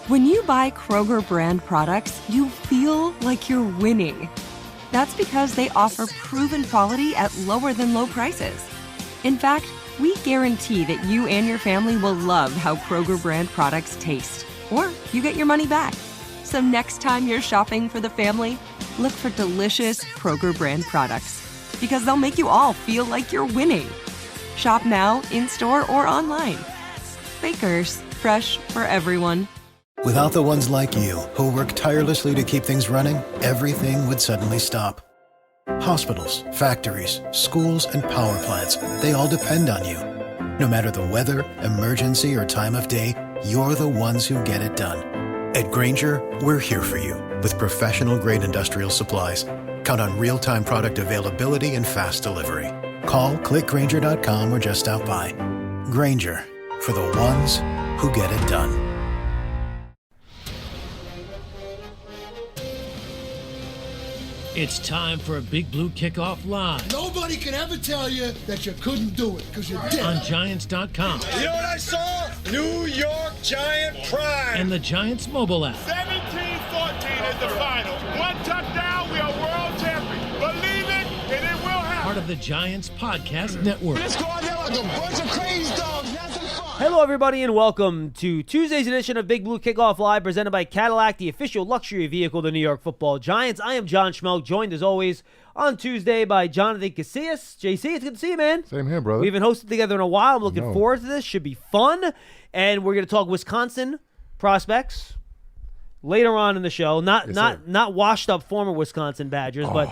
When you buy Kroger brand products, you feel like you're winning. That's because they offer proven quality at lower than low prices. In fact, we guarantee that you and your family will love how Kroger brand products taste, or you get your money back. So next time you're shopping for the family, look for delicious Kroger brand products, because they'll make you all feel like you're winning. Shop now, in-store, or online. Bakers, fresh for everyone. Without the ones like you, who work tirelessly to keep things running, everything would suddenly stop. Hospitals, factories, schools, and power plants, they all depend on you. No matter the weather, emergency, or time of day, you're the ones who get it done. At Grainger, we're here for you with professional-grade industrial supplies. Count on real-time product availability and fast delivery. Call, click Grainger.com, or just stop by. Grainger, for the ones who get it done. It's time for a Big Blue Kickoff Live. Nobody can ever tell you that you couldn't do it, because you did. On Giants.com. You know what I saw? New York Giant pride. And the Giants mobile app. 17-14 is the final. One touchdown, we are world champions. Believe it, and it will happen. Part of the Giants Podcast Network. Let's go out there like a bunch of crazy dogs. Have some fun. Hello, everybody, and welcome to Tuesday's edition of Big Blue Kickoff Live, presented by Cadillac, the official luxury vehicle of the New York Football Giants. I am John Schmeelk, joined as always on Tuesday by Jonathan Casillas. JC, it's good to see you, man. Same here, brother. We haven't hosted together in a while. I'm looking forward to this. Should be fun. And we're going to talk Wisconsin prospects later on in the show. Not washed up former Wisconsin Badgers, but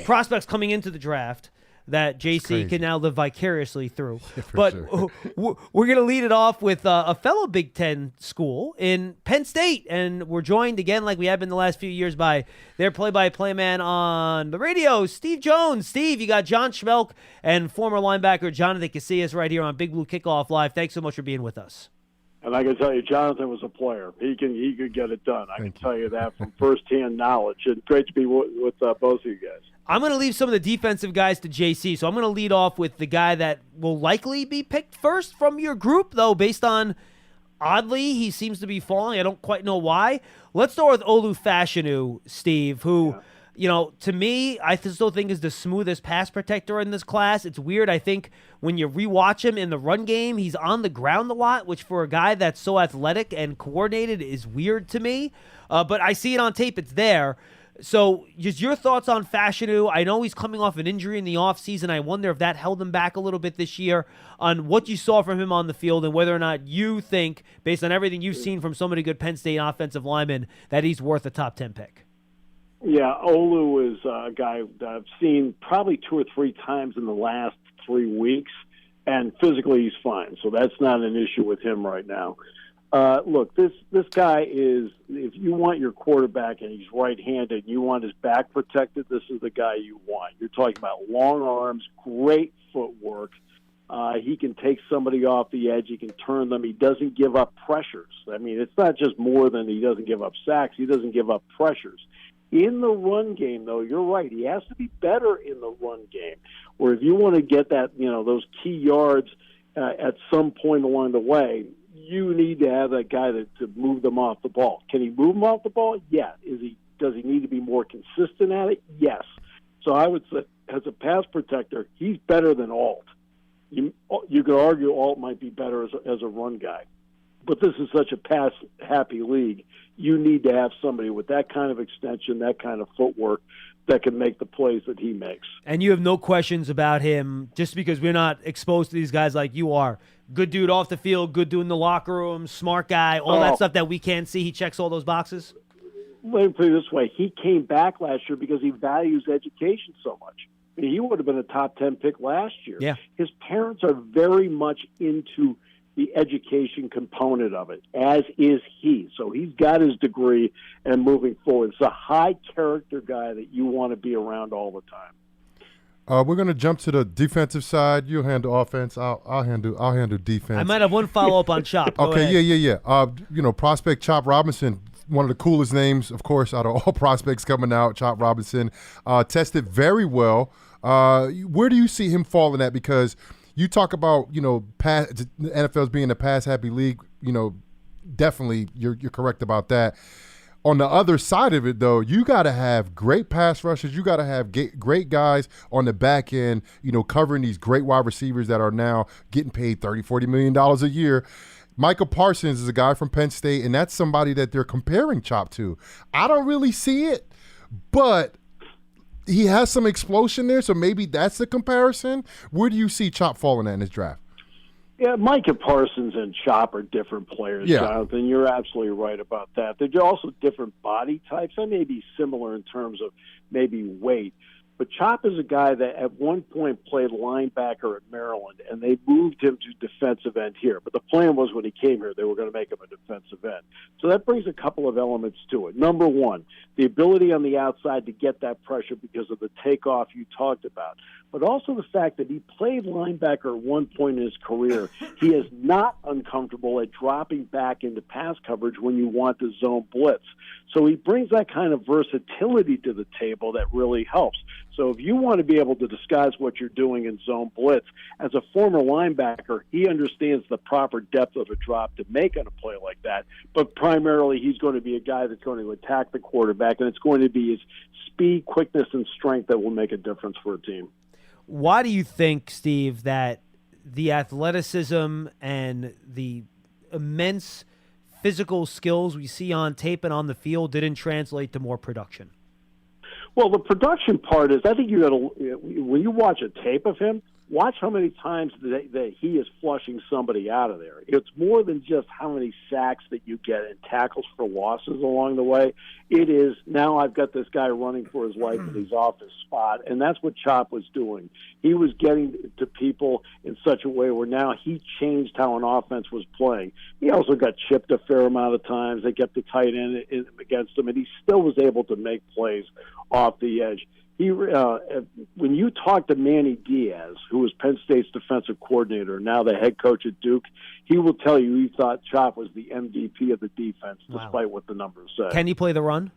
prospects coming into the draft that JC can now live vicariously through. Yeah, but sure. We're going to lead it off with a fellow Big Ten school in Penn State. And we're joined again, like we have been the last few years, by their play-by-play man on the radio, Steve Jones. Steve, you got John Schmeelk and former linebacker Jonathan Casillas right here on Big Blue Kickoff Live. Thanks so much for being with us. And I can tell you, Jonathan was a player. He could get it done. I can tell you that from firsthand knowledge. And great to be with both of you guys. I'm going to leave some of the defensive guys to JC, so I'm going to lead off with the guy that will likely be picked first from your group, though, based on, oddly, he seems to be falling. I don't quite know why. Let's start with Olu Fashanu, Steve, who, to me, I still think is the smoothest pass protector in this class. It's weird. I think when you rewatch him in the run game, he's on the ground a lot, which for a guy that's so athletic and coordinated is weird to me. But I see it on tape. It's there. So just your thoughts on Fashanu. I know he's coming off an injury in the offseason. I wonder if that held him back a little bit this year, on what you saw from him on the field and whether or not you think, based on everything you've seen from so many good Penn State offensive linemen, that he's worth a top 10 pick. Yeah, Olu is a guy that I've seen probably 2 or 3 times in the last 3 weeks, and physically he's fine. So that's not an issue with him right now. Look, this guy is, if you want your quarterback and he's right-handed and you want his back protected, this is the guy you want. You're talking about long arms, great footwork. He can take somebody off the edge. He can turn them. He doesn't give up pressures. I mean, it's not just more than he doesn't give up sacks. He doesn't give up pressures. In the run game, though, you're right. He has to be better in the run game, where if you want to get that, those key yards at some point along the way, you need to have that guy to move them off the ball. Can he move them off the ball? Yeah. Does he need to be more consistent at it? Yes. So I would say, as a pass protector, he's better than Alt. You could argue Alt might be better as a run guy. But this is such a pass-happy league. You need to have somebody with that kind of extension, that kind of footwork, that can make the plays that he makes. And you have no questions about him, just because we're not exposed to these guys like you are. Good dude off the field, good dude in the locker room, smart guy, all that stuff that we can't see. He checks all those boxes? Let me put it this way. He came back last year because he values education so much. I mean, he would have been a top 10 pick last year. Yeah. His parents are very much into the education component of it, as is he. So he's got his degree and moving forward. It's a high-character guy that you want to be around all the time. We're going to jump to the defensive side. You'll handle offense. I'll handle defense. I might have one follow-up on Chop. Okay, yeah. Prospect Chop Robinson, one of the coolest names, of course, out of all prospects coming out. Chop Robinson tested very well. Where do you see him falling at? Because you talk about, the NFL's being a pass-happy league, definitely you're correct about that. On the other side of it, though, you got to have great pass rushers. You got to have great guys on the back end, covering these great wide receivers that are now getting paid $30-40 million a year. Michael Parsons is a guy from Penn State, and that's somebody that they're comparing Chop to. I don't really see it, but he has some explosion there, so maybe that's the comparison. Where do you see Chop falling at in this draft? Yeah, Micah Parsons and Chop are different players, Jonathan. You're absolutely right about that. They're also different body types. They may be similar in terms of maybe weight. But Chop is a guy that at one point played linebacker at Maryland, and they moved him to defensive end here. But the plan was when he came here, they were going to make him a defensive end. So that brings a couple of elements to it. Number one, the ability on the outside to get that pressure because of the takeoff you talked about. But also the fact that he played linebacker at one point in his career. He is not uncomfortable at dropping back into pass coverage when you want the zone blitz. So he brings that kind of versatility to the table that really helps. So if you want to be able to disguise what you're doing in zone blitz, as a former linebacker, he understands the proper depth of a drop to make on a play like that. But primarily, he's going to be a guy that's going to attack the quarterback, and it's going to be his speed, quickness, and strength that will make a difference for a team. Why do you think, Steve, that the athleticism and the immense physical skills we see on tape and on the field didn't translate to more production? Well, the production part is, I think you got to, when you watch a tape of him, watch how many times that he is flushing somebody out of there. It's more than just how many sacks that you get and tackles for losses along the way. It is, now I've got this guy running for his life and he's off his spot, and that's what Chop was doing. He was getting to people in such a way where now he changed how an offense was playing. He also got chipped a fair amount of times. They kept the tight end against him, and he still was able to make plays off the edge. When you talk to Manny Diaz, who was Penn State's defensive coordinator, now the head coach at Duke, he will tell you he thought Chop was the MVP of the defense, despite what the numbers say. Can he play the run?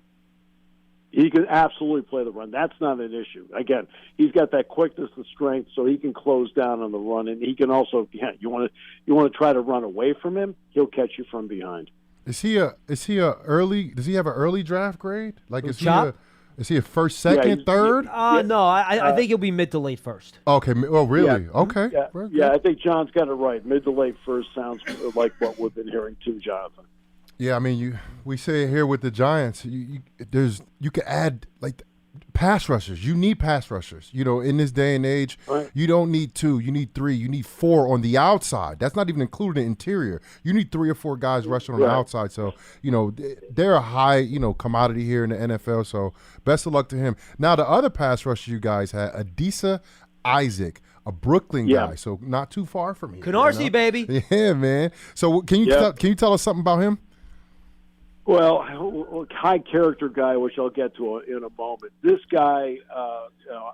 He can absolutely play the run. That's not an issue. Again, he's got that quickness and strength, so he can close down on the run, and he can also, you want to try to run away from him, he'll catch you from behind. Does he have an early draft grade? Like, is he a first, second, third? No, I think he'll be mid to late first. Okay. Oh, really? Yeah. Okay. Yeah, I think John's got it right. Mid to late first sounds like what we've been hearing too, Jonathan. Yeah, I mean, we say it here with the Giants. You can add like pass rushers. You need pass rushers. In this day and age, right. You don't need 2. You need 3. You need 4 on the outside. That's not even including the interior. You need 3 or 4 guys rushing on the outside. So, they're a high, commodity here in the NFL. So, best of luck to him. Now, the other pass rusher you guys had, Adisa Isaac, a Brooklyn guy. So, not too far from here. Canarsie, baby. Yeah, man. So, can you tell us something about him? Well, high character guy, which I'll get to in a moment. This guy,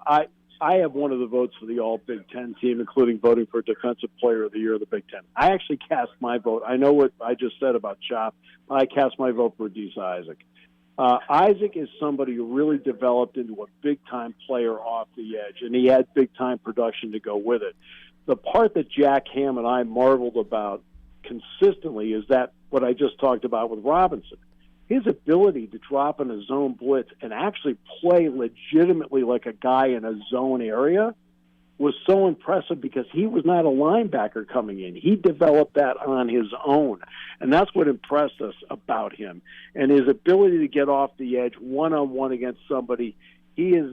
I have one of the votes for the All Big Ten team, including voting for Defensive Player of the Year of the Big Ten. I actually cast my vote. I know what I just said about Chop, but I cast my vote for Adisa Isaac. Isaac is somebody who really developed into a big-time player off the edge, and he had big-time production to go with it. The part that Jack Ham and I marveled about consistently is that what I just talked about with Robinson. His ability to drop in a zone blitz and actually play legitimately like a guy in a zone area was so impressive because he was not a linebacker coming in. He developed that on his own, and that's what impressed us about him. And his ability to get off the edge one-on-one against somebody, he's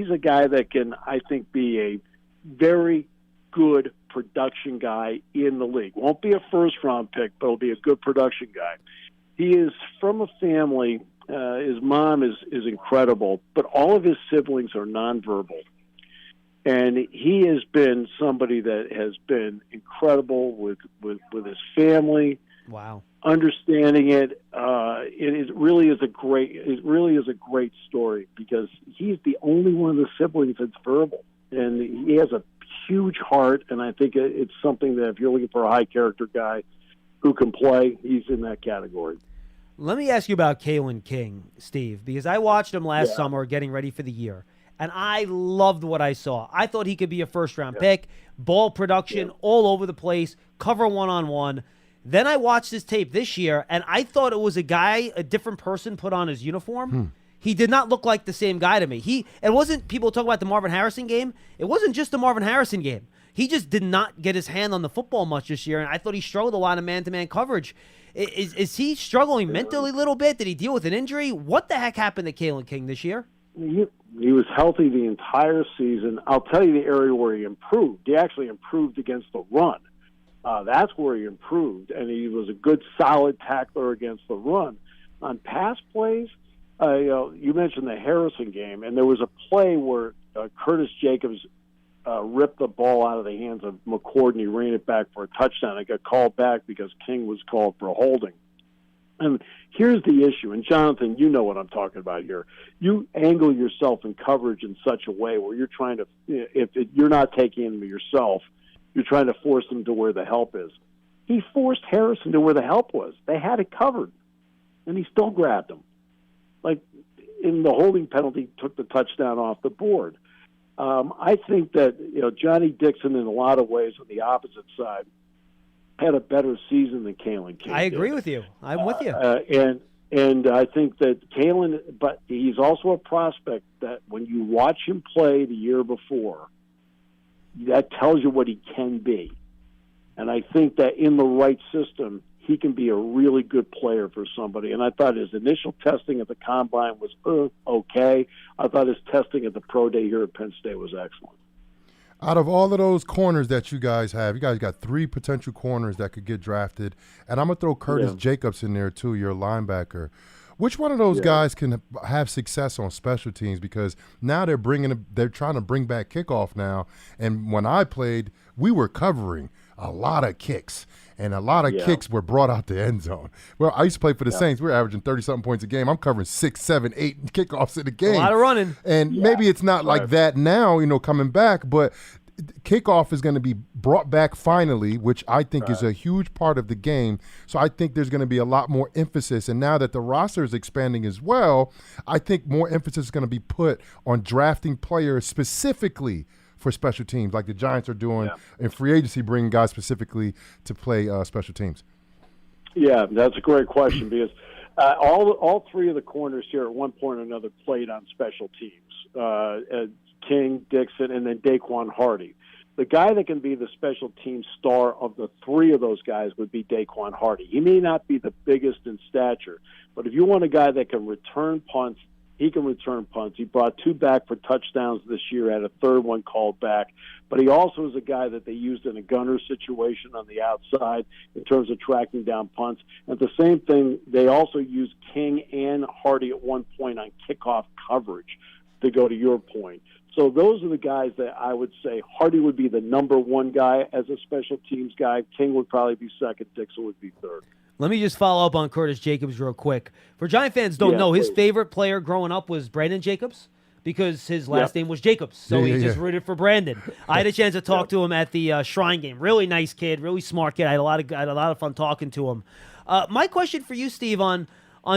a guy that can, I think, be a very good production guy in the league. Won't be a first-round pick, but he'll be a good production guy. He is from a family, his mom is incredible, but all of his siblings are nonverbal. And he has been somebody that has been incredible with his family. Wow. Understanding it. It really is a great story because he's the only one of the siblings that's verbal. And he has a huge heart, and I think it's something that if you're looking for a high character guy who can play, he's in that category. Let me ask you about Kalen King, Steve, because I watched him last summer getting ready for the year, and I loved what I saw. I thought he could be a first-round pick, ball production all over the place, cover one-on-one. Then I watched his tape this year, and I thought it was a different person put on his uniform. He did not look like the same guy to me. It wasn't, people talk about the Marvin Harrison game. It wasn't just the Marvin Harrison game. He just did not get his hand on the football much this year, and I thought he struggled a lot in man-to-man coverage. Is he struggling mentally a little bit? Did he deal with an injury? What the heck happened to Kalen King this year? He was healthy the entire season. I'll tell you the area where he improved. He actually improved against the run. That's where he improved, and he was a good, solid tackler against the run. On pass plays, you mentioned the Harrison game, and there was a play where Curtis Jacobs ripped the ball out of the hands of McCord, and he ran it back for a touchdown. It got called back because King was called for holding. And here's the issue, and Jonathan, you know what I'm talking about here. You angle yourself in coverage in such a way where you're trying to, if you're not taking them yourself, you're trying to force them to where the help is. He forced Harrison to where the help was. They had it covered, and he still grabbed him. Like, in the holding penalty, took the touchdown off the board. I think that Johnny Dixon, in a lot of ways, on the opposite side, had a better season than Kalen King. I agree with you. I'm with you. And I think that Kalen, but he's also a prospect that when you watch him play the year before, that tells you what he can be. And I think that in the right system, he can be a really good player for somebody. And I thought his initial testing at the Combine was okay. I thought his testing at the Pro Day here at Penn State was excellent. Out of all of those corners that you guys have, you guys got 3 potential corners that could get drafted. And I'm going to throw Curtis Jacobs in there, too, your linebacker. Which one of those guys can have success on special teams? Because now they're trying to bring back kickoff now. And when I played, we were covering a lot of kicks, and a lot of kicks were brought out the end zone. Well, I used to play for the Saints. We were averaging 30-something points a game. I'm covering 6, 7, 8 kickoffs in a game. A lot of running. And maybe it's not like that now, coming back, but kickoff is going to be brought back finally, which I think is a huge part of the game. So I think there's going to be a lot more emphasis. And now that the roster is expanding as well, I think more emphasis is going to be put on drafting players specifically for special teams, like the Giants are doing in free agency, bringing guys specifically to play special teams. Yeah, that's a great question because all 3 of the corners here at one point or another played on special teams. King, Dixon, and then Daquan Hardy. The guy that can be the special team star of the 3 of those guys would be Daquan Hardy. He may not be the biggest in stature, but if you want a guy that can return punts, he can return punts. He brought 2 back for touchdowns this year, had a 3rd one called back. But he also is a guy that they used in a gunner situation on the outside in terms of tracking down punts. And the same thing, they also used King and Hardy at one point on kickoff coverage, to go to your point. So those are the guys that I would say Hardy would be the number 1 guy as a special teams guy. King would probably be 2nd. Dixon would be 3rd. Let me just follow up on Curtis Jacobs real quick. For Giant fans don't know, his favorite player growing up was Brandon Jacobs because his last name was Jacobs. So he just rooted for Brandon. I had a chance to talk to him at the Shrine game. Really nice kid, really smart kid. I had a lot of fun talking to him. My question for you, Steve, on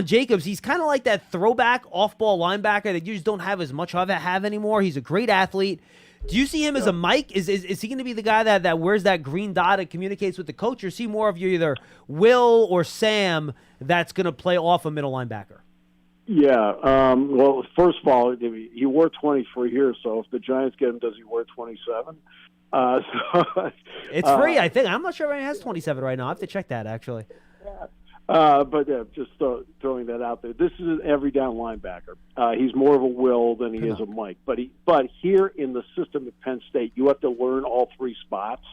Jacobs, he's kind of like that throwback off-ball linebacker that you just don't have as much of anymore. He's a great athlete. Do you see him as a Mike? Is he going to be the guy that wears that green dot and communicates with the coach, or is he more of your either Will or Sam that's going to play off a middle linebacker? Yeah. Well, first of all, he wore 23 here, so if the Giants get him, does he wear 27? It's free, I think. I'm not sure if he has 27 right now. I have to check that, actually. But just throwing that out there, this is an every down linebacker. He's more of a Will than he is a Mike. But here in the system at Penn State, you have to learn all 3 spots.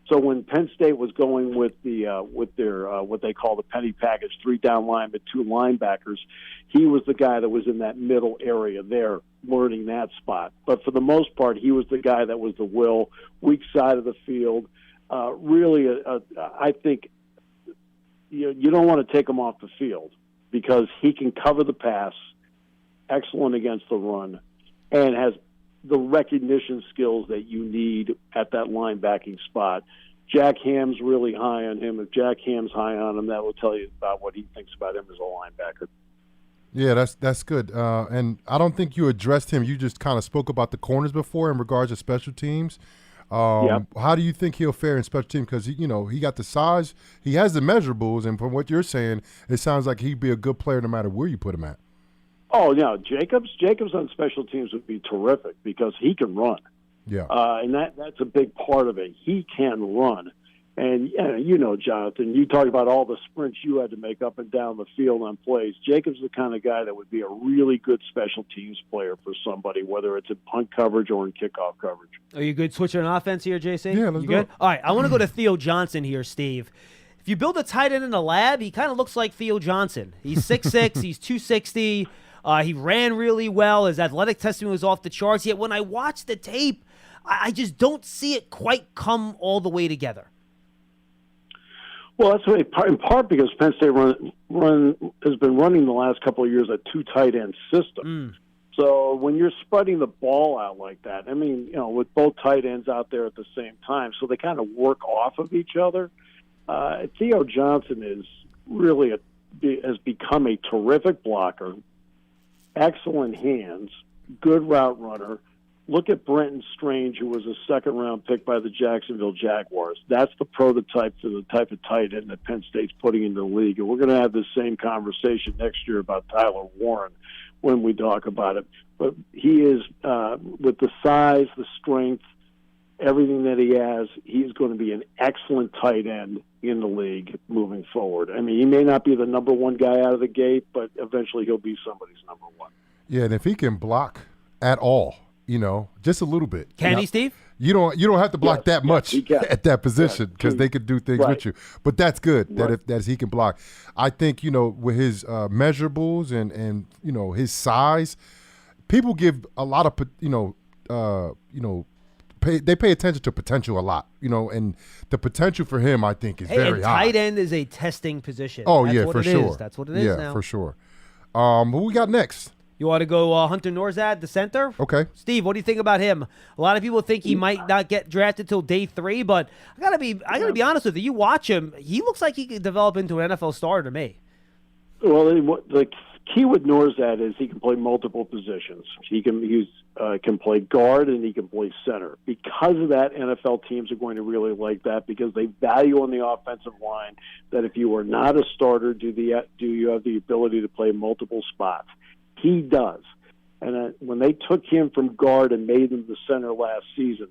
So when Penn State was going with their what they call the penny package, 3 down linemen, 2 linebackers, he was the guy that was in that middle area there, learning that spot. But for the most part, he was the guy that was the Will, weak side of the field. I think. You don't want to take him off the field because he can cover the pass, excellent against the run, and has the recognition skills that you need at that linebacking spot. Jack Ham's really high on him. If Jack Ham's high on him, that will tell you about what he thinks about him as a linebacker. Yeah, that's good. And I don't think you addressed him. You just kind of spoke about the corners before in regards to special teams. How do you think he'll fare in special teams? Because, he got the size. He has the measurables, and from what you're saying, it sounds like he'd be a good player no matter where you put him at. Oh, yeah, Jacobs on special teams would be terrific because he can run. Yeah. And that's a big part of it. He can run. And, Jonathan, you talk about all the sprints you had to make up and down the field on plays. Jacobs is the kind of guy that would be a really good special teams player for somebody, whether it's in punt coverage or in kickoff coverage. Are you good switching an offense here, JC? Yeah, let's you do good? it. All right, I want to go to Theo Johnson here, Steve. If you build a tight end in a lab, he kind of looks like Theo Johnson. He's 6'6", he's 260. He ran really well. His athletic testing was off the charts. Yet when I watch the tape, I just don't see it quite come all the way together. Well, that's in part because Penn State has been running the last couple of years a two tight end system. So when you're spreading the ball out like that, with both tight ends out there at the same time, so they kind of work off of each other. Theo Johnson is really has become a terrific blocker, excellent hands, good route runner. Look at Brenton Strange, who was a second-round pick by the Jacksonville Jaguars. That's the prototype for the type of tight end that Penn State's putting into the league. And we're going to have the same conversation next year about Tyler Warren when we talk about it. But he is, with the size, the strength, everything that he has, he's going to be an excellent tight end in the league moving forward. He may not be the number one guy out of the gate, but eventually he'll be somebody's number one. Yeah, and if he can block at all, just a little bit. Can he, Steve? You don't have to block that much at that position because they could do things with you. But that's good that he can block. I think, with his measurables and his size, people give a lot of, they pay attention to potential a lot, and the potential for him, I think, is very high. Tight end is a testing position. Oh, That's yeah, what for it sure. is. That's what it is now. Yeah, for sure. Who we got next? You want to go Hunter Norzad, the center? Okay. Steve, what do you think about him? A lot of people think he might not get drafted till day 3, but I gotta be honest with you. You watch him; he looks like he could develop into an NFL star to me. Well, the key with Norzad is he can play multiple positions. He can play guard and he can play center. Because of that, NFL teams are going to really like that because they value on the offensive line that if you are not a starter, do you have the ability to play multiple spots? He does. And when they took him from guard and made him the center last season,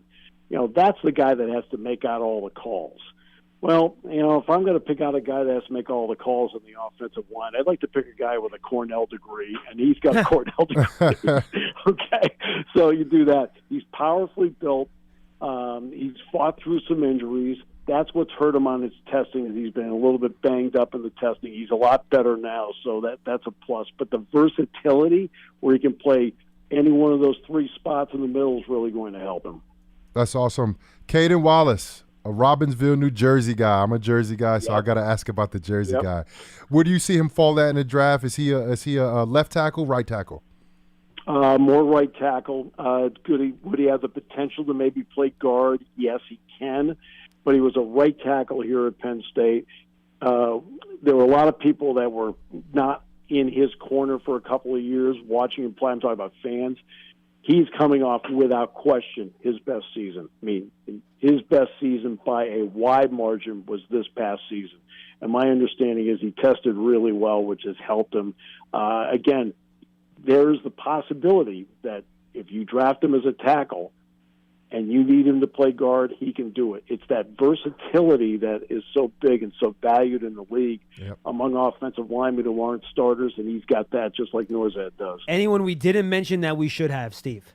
that's the guy that has to make out all the calls. Well, if I'm going to pick out a guy that has to make all the calls on the offensive line, I'd like to pick a guy with a Cornell degree, and he's got a Cornell degree. Okay, so you do that. He's powerfully built. He's fought through some injuries. That's what's hurt him on his testing. Is he's been a little bit banged up in the testing. He's a lot better now, so that's a plus. But the versatility, where he can play any one of those three spots in the middle, is really going to help him. That's awesome. Caden Wallace, a Robbinsville, New Jersey guy. I'm a Jersey guy, so I got to ask about the Jersey guy. Where do you see him fall at in the draft? Is he a left tackle, right tackle? More right tackle. Would he have the potential to maybe play guard? Yes, he can. But he was a right tackle here at Penn State. There were a lot of people that were not in his corner for a couple of years watching him play. I'm talking about fans. He's coming off, without question, his best season. His best season by a wide margin was this past season. And my understanding is he tested really well, which has helped him. Again, there's the possibility that if you draft him as a tackle, and you need him to play guard, he can do it. It's that versatility that is so big and so valued in the league among offensive linemen who aren't starters, and he's got that just like Norzad does. Anyone we didn't mention that we should have, Steve?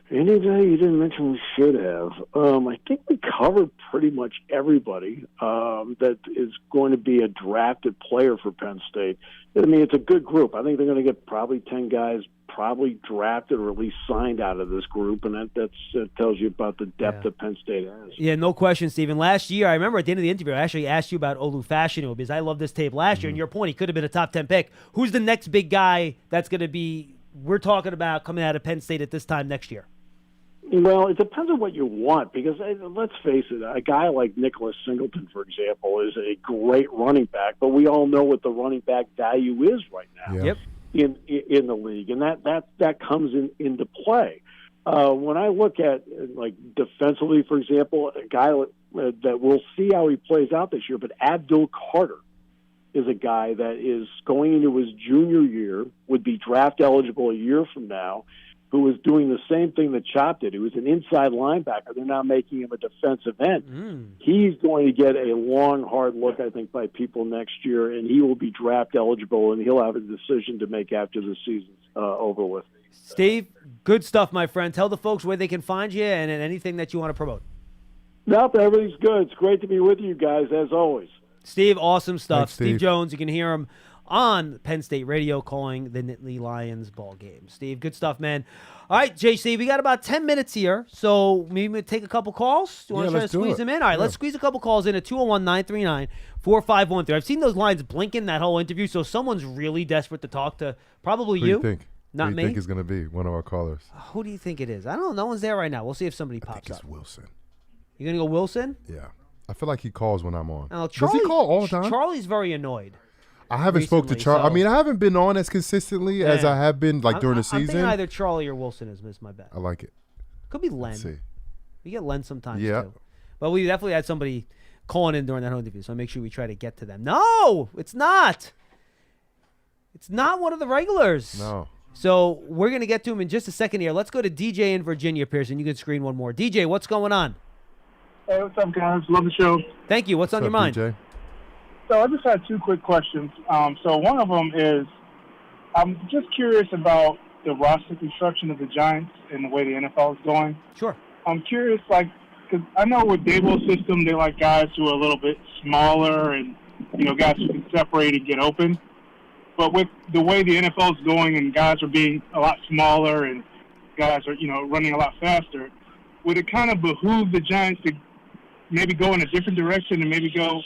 Anybody you didn't mention we should have? I think we covered pretty much everybody that is going to be a drafted player for Penn State. It's a good group. I think they're going to get probably 10 guys probably drafted or at least signed out of this group, and that tells you about the depth that Penn State has. Yeah, no question, Stephen. Last year, I remember at the end of the interview, I actually asked you about Olu Fashanu because I love this tape last year, and your point, he could have been a top 10 pick. Who's the next big guy that's going to be, we're talking about coming out of Penn State at this time next year? Well, it depends on what you want because, let's face it, a guy like Nicholas Singleton, for example, is a great running back, but we all know what the running back value is right now. Yep. In the league, and that comes into play. When I look at, like, defensively, for example, a guy that we'll see how he plays out this year, but Abdul Carter is a guy that is going into his junior year, would be draft eligible a year from now, who is doing the same thing that Chop did. He was an inside linebacker. They're now making him a defensive end. He's going to get a long, hard look, I think, by people next year, and he will be draft eligible, and he'll have a decision to make after the season's over with. Steve, good stuff, my friend. Tell the folks where they can find you and anything that you want to promote. Nope, everything's good. It's great to be with you guys, as always. Steve, awesome stuff. Thanks, Steve Jones, you can hear him on Penn State radio calling the Nittany Lions ball game. Steve, good stuff, man. All right, JC, we got about 10 minutes here, so maybe we'll take a couple calls. Do you want to try to squeeze them in? All right, let's squeeze a couple calls in at 201-939-4513. I've seen those lines blinking that whole interview, so someone's really desperate to talk to. Probably Who do you think? Not Who do me. you think is going to be one of our callers? Who do you think it is? I don't know. No one's there right now. We'll see if somebody I pops think it's up. Wilson. You're going to go Wilson? Yeah. I feel like he calls when I'm on. Oh, Does he call all the time? Charlie's very annoyed. I haven't spoke to Charlie. so- I mean, I haven't been on as consistently as I have been during the I'm season. thinking either Charlie or Wilson is my bet. I like it. Could be Len. Let's see. We get Len sometimes Yeah. too. But we definitely had somebody calling in during that whole interview, so I make sure we try to get to them. No, it's not. It's not one of the regulars. No. So we're going to get to him in just a second here. Let's go to DJ in Virginia, Pearson. You can screen one more. DJ, what's going on? Hey, what's up, guys? Love the show. Thank you. What's on your mind? DJ? So I just had two quick questions. So one of them is, I'm just curious about the roster construction of the Giants and the way the NFL is going. Sure. I'm curious, because I know with Dabo's system, they like guys who are a little bit smaller and, guys who can separate and get open. But with the way the NFL is going and guys are being a lot smaller and guys are, running a lot faster, would it kind of behoove the Giants to maybe go in a different direction and maybe go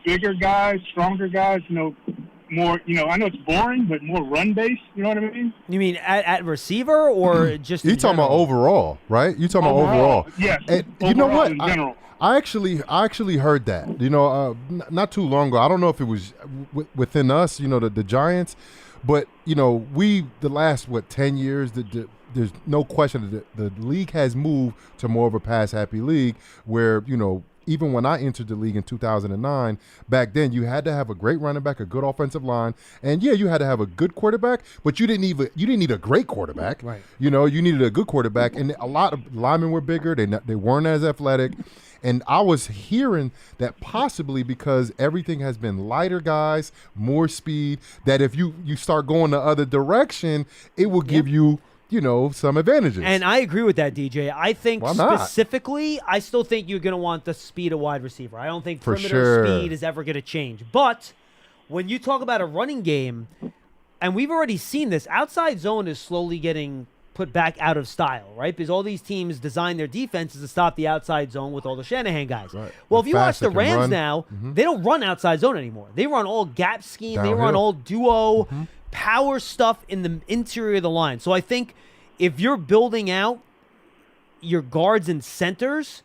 bigger guys, stronger guys, more, I know it's boring, but more run-based, you know what I mean? You mean at receiver or just You talking about overall, right? You talking about overall. Yes. And overall, you know what? in general. I actually heard that, not too long ago. I don't know if it was within us, the Giants, but, the last, 10 years, there's no question that the league has moved to more of a pass-happy league where, even when I entered the league in 2009, back then you had to have a great running back, a good offensive line, and you had to have a good quarterback, but you didn't need a great quarterback. Right. You needed a good quarterback, and a lot of linemen were bigger. They weren't as athletic. And I was hearing that possibly because everything has been lighter guys, more speed, that if you start going the other direction, it will give you some advantages. And I agree with that, DJ. I think Why not? specifically, I still think you're going to want the speed of wide receiver. I don't think For perimeter sure. speed is ever going to change. But when you talk about a running game, and we've already seen this, outside zone is slowly getting put back out of style, right? Because all these teams design their defenses to stop the outside zone with all the Shanahan guys. Right. Well, And if you watch fast, the they can Rams run. now, they don't run outside zone anymore. They run all gap scheme. They run Downhill. all duo, power stuff in the interior of the line. So I think if you're building out your guards and centers,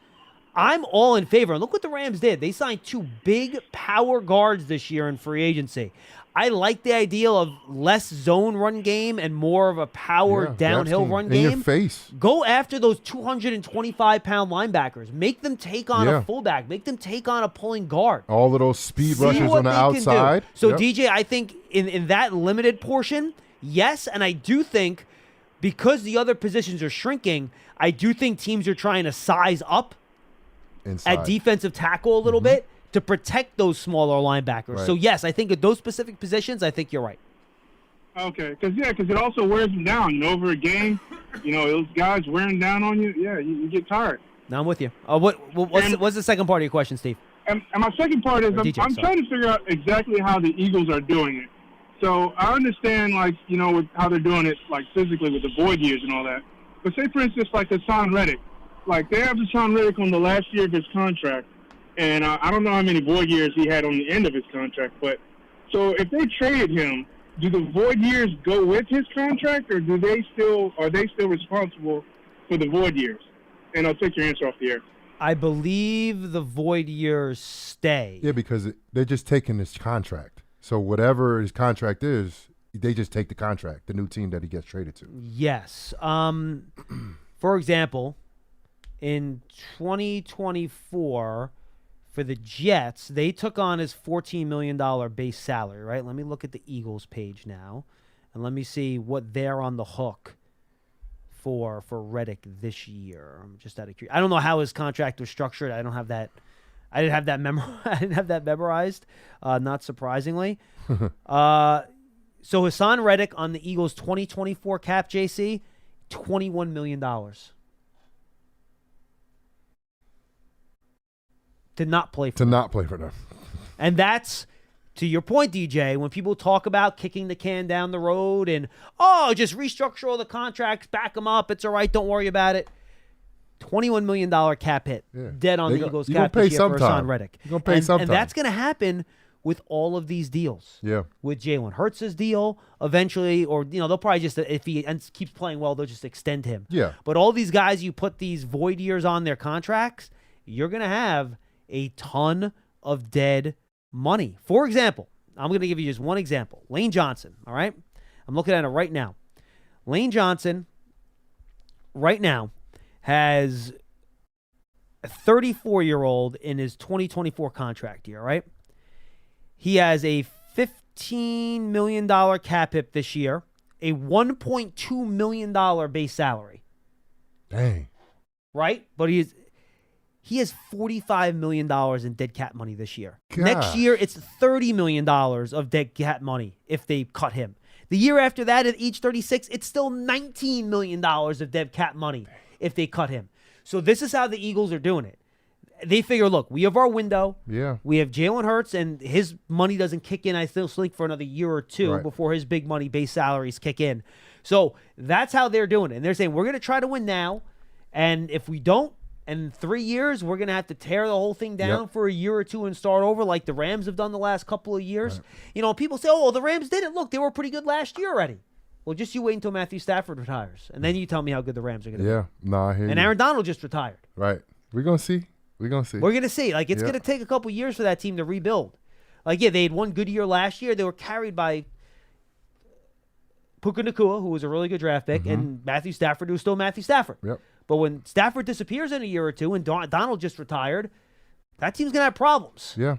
I'm all in favor. And look what the Rams did. They signed two big power guards this year in free agency. I like the idea of less zone run game and more of a power downhill run in game. your face. Go after those 225-pound linebackers. Make them take on a fullback. Make them take on a pulling guard. All of those speed See rushers what on the they can do. outside. So, Yep. DJ, I think in that limited portion, yes, and I do think because the other positions are shrinking, I do think teams are trying to size up Inside. at defensive tackle a little bit to protect those smaller linebackers. Right. So, yes, I think at those specific positions, I think you're right. Okay, because it also wears them down. Over a game, those guys wearing down on you, you get tired. Now I'm with you. What's the second part of your question, Steve? And my second part is I'm trying to figure out exactly how the Eagles are doing it. So I understand, with how they're doing it, physically with the void years and all that. But say, for instance, Hassan Reddick. They have Hassan Reddick on the last year of his contract. And I don't know how many void years he had on the end of his contract. But so if they traded him, do the void years go with his contract, or are they still responsible for the void years? And I'll take your answer off the air. I believe the void years stay. Yeah, because they're just taking his contract. So whatever his contract is, they just take the contract, the new team that he gets traded to. Yes. for example, in 2024 for the Jets, they took on his $14 million base salary, right? Let me look at the Eagles page now, and let me see what they're on the hook for Reddick this year. I'm just out of curiosity. I don't know how his contract was structured. I don't have that. I didn't have that memorized. Not surprisingly. So Hassan Reddick on the Eagles' 2024 cap, JC, $21 million. To not play for them. And that's, to your point, DJ, when people talk about kicking the can down the road and, just restructure all the contracts, back them up, it's all right, don't worry about it. $21 million cap hit, dead on the Eagles cap this year for Hassan Reddick. You're going to pay sometime. And that's going to happen with all of these deals. Yeah. With Jalen Hurts' deal eventually, or, they'll probably just, if he keeps playing well, they'll just extend him. Yeah. But all these guys, you put these void years on their contracts, you're going to have a ton of dead money. For example, I'm going to give you just one example. Lane Johnson, all right? I'm looking at it right now. Lane Johnson, right now, has a 34-year-old in his 2024 contract year, right? He has a $15 million cap hit this year, a $1.2 million base salary. Dang. Right? But he has $45 million in dead cap money this year. God. Next year, it's $30 million of dead cap money if they cut him. The year after that, at age 36, it's still $19 million of dead cap money if they cut him. So this is how the Eagles are doing it. They figure, look, we have our window. Yeah. We have Jalen Hurts, and his money doesn't kick in, I still think, for another year or two before his big money base salaries kick in. So that's how they're doing it. And they're saying, we're going to try to win now, and if we don't, in 3 years, we're going to have to tear the whole thing down for a year or two and start over like the Rams have done the last couple of years. Right. People say, the Rams didn't. Look, they were pretty good last year already. Well, just you wait until Matthew Stafford retires, and then you tell me how good the Rams are going to be. Yeah, I hear you. And Aaron Donald just retired. Right. We're going to see. We're going to see. We're going to see. Like, it's going to take a couple years for that team to rebuild. Like, they had one good year last year. They were carried by Puka Nacua, who was a really good draft pick, and Matthew Stafford, who was still Matthew Stafford. Yep. But when Stafford disappears in a year or two and Donald just retired, that team's going to have problems. Yeah.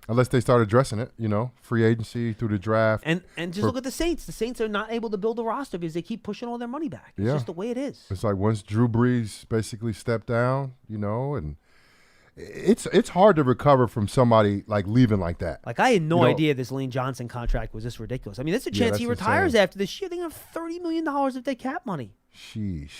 Unless they start addressing it, free agency through the draft. And just look at the Saints. The Saints are not able to build a roster because they keep pushing all their money back. It's just the way it is. It's like once Drew Brees basically stepped down, and it's hard to recover from somebody like leaving like that. Like, I had no idea this Lane Johnson contract was this ridiculous. I mean, there's a chance he retires after this year. They have $30 million of dead cap money. Sheesh.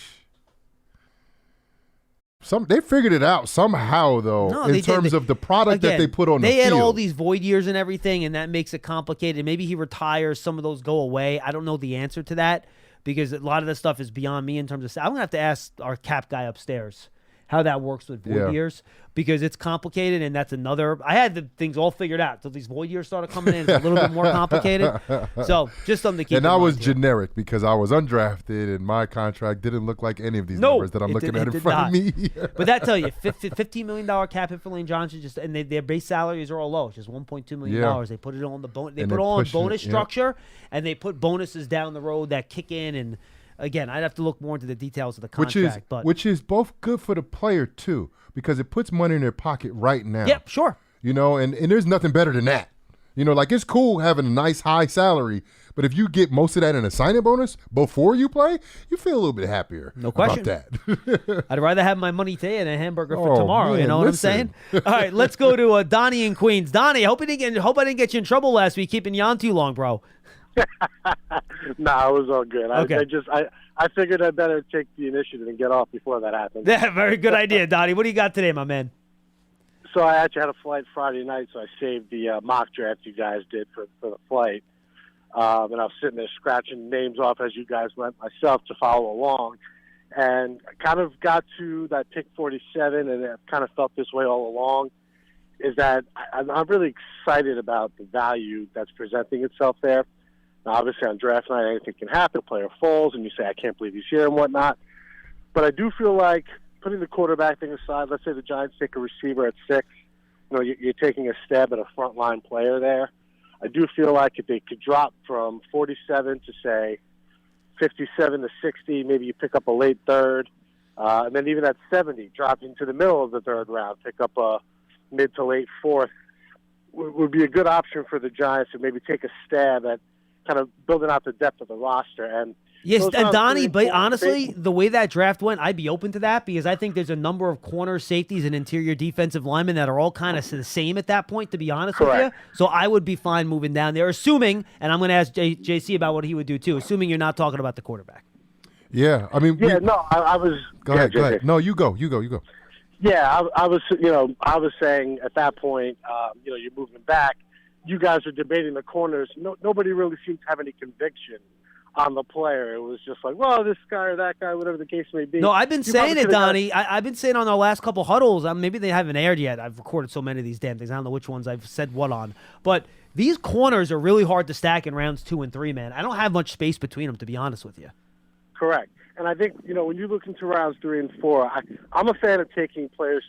They figured it out somehow, though, in terms of the product that they put on the field. They had all these void years and everything, and that makes it complicated. Maybe he retires, some of those go away. I don't know the answer to that because a lot of this stuff is beyond me in terms of – I'm going to have to ask our cap guy upstairs how that works with void years because it's complicated, and that's another – I had the things all figured out until these void years started coming in. It's a little bit more complicated. So just something to keep in mind. And I was generic because I was undrafted, and my contract didn't look like any of these numbers that I'm looking at in front of me. But that tell you, $15 million cap hit for Lane Johnson, and their base salaries are all low. It's just $1.2 million. They put it on bonus structure, and they put bonuses down the road that kick in. And again, I'd have to look more into the details of the contract. Which is both good for the player too, because it puts money in their pocket right now. Yep, sure. And there's nothing better than that. Like it's cool having a nice high salary, but if you get most of that in a signing bonus before you play, you feel a little bit happier. No question. About that. I'd rather have my money today than a hamburger for tomorrow. Man, you know what I'm saying? All right, let's go to Donnie in Queens. Donnie, hope I didn't get you in trouble last week keeping you on too long, bro. Nah, it was all good. Okay. I figured I'd better take the initiative and get off before that happened. Yeah, very good idea, Donnie. What do you got today, my man? So I actually had a flight Friday night, so I saved the mock draft you guys did for the flight. And I was sitting there scratching names off as you guys went myself to follow along. And I kind of got to that pick 47, and I've kind of felt this way all along, is that I'm really excited about the value that's presenting itself there. Now, obviously, on draft night, anything can happen. A player falls, and you say, I can't believe he's here and whatnot. But I do feel like, putting the quarterback thing aside, let's say the Giants take a receiver at 6. You're taking a stab at a frontline player there. I do feel like if they could drop from 47 to, say, 57 to 60, maybe you pick up a late third, And then even at 70, drop into the middle of the third round, pick up a mid to late fourth, would be a good option for the Giants to maybe take a stab at kind of building out the depth of the roster. And yes, and Donnie, but honestly, the way that draft went, I'd be open to that because I think there's a number of corner safeties and interior defensive linemen that are all kind of the same at that point, to be honest with you. So I would be fine moving down there, assuming, and I'm going to ask JC about what he would do too, assuming you're not talking about the quarterback. Yeah, I mean, I was. Go ahead. No, you go. Yeah, I was saying at that point, you're moving back. You guys are debating the corners. Nobody really seemed to have any conviction on the player. It was just like, well, this guy or that guy, whatever the case may be. No, I've been saying it, Donnie. I've been saying on our last couple huddles, maybe they haven't aired yet. I've recorded so many of these damn things. I don't know which ones I've said what on. But these corners are really hard to stack in rounds 2 and 3, man. I don't have much space between them, to be honest with you. Correct. And I think, when you look into rounds 3 and 4, I'm a fan of taking players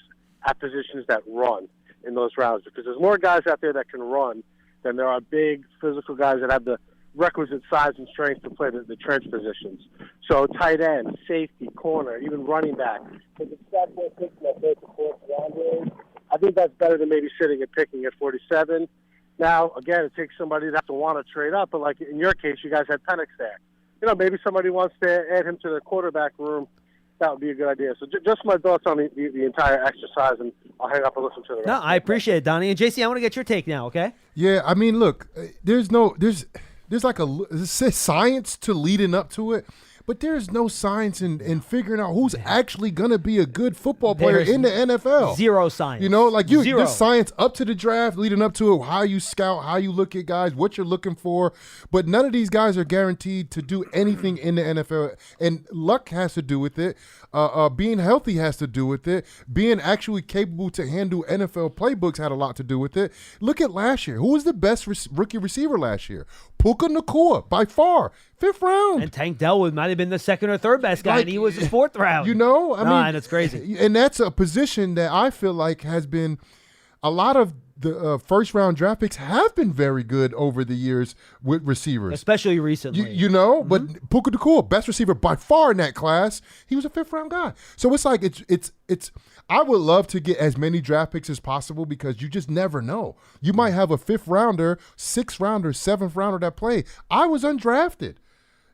at positions that run in those rounds because there's more guys out there that can run than there are big physical guys that have the requisite size and strength to play the trench positions. So tight end, safety, corner, even running back. If it's that more picks in that third to fourth round, I think that's better than maybe sitting and picking at 47. Now, again, it takes somebody that to want to trade up, but like in your case, you guys had Penix there. Maybe somebody wants to add him to their quarterback room. That would be a good idea. So just my thoughts on the entire exercise, and I'll hang up and listen to the rest. No, I appreciate it, Donnie. And JC, I want to get your take now, okay? Yeah, I mean, look, there's like a science to leading up to it, but there's no science in figuring out who's actually going to be a good football player in the NFL. Zero science. There's science up to the draft, leading up to it, how you scout, how you look at guys, what you're looking for. But none of these guys are guaranteed to do anything in the NFL. And luck has to do with it. Being healthy has to do with it. Being actually capable to handle NFL playbooks had a lot to do with it. Look at last year. Who was the best rookie receiver last year? Puka Nacua, by far. 5th round. And Tank Delwood might have been the 2nd or 3rd best guy, and he was the 4th round. I mean, that's crazy. And that's a position that I feel like has been a lot of the first-round draft picks have been very good over the years with receivers. Especially recently. But Puka Nacua, best receiver by far in that class, he was a 5th-round guy. So it's like it's I would love to get as many draft picks as possible because you just never know. You might have a 5th-rounder, 6th-rounder, 7th-rounder that play. I was undrafted,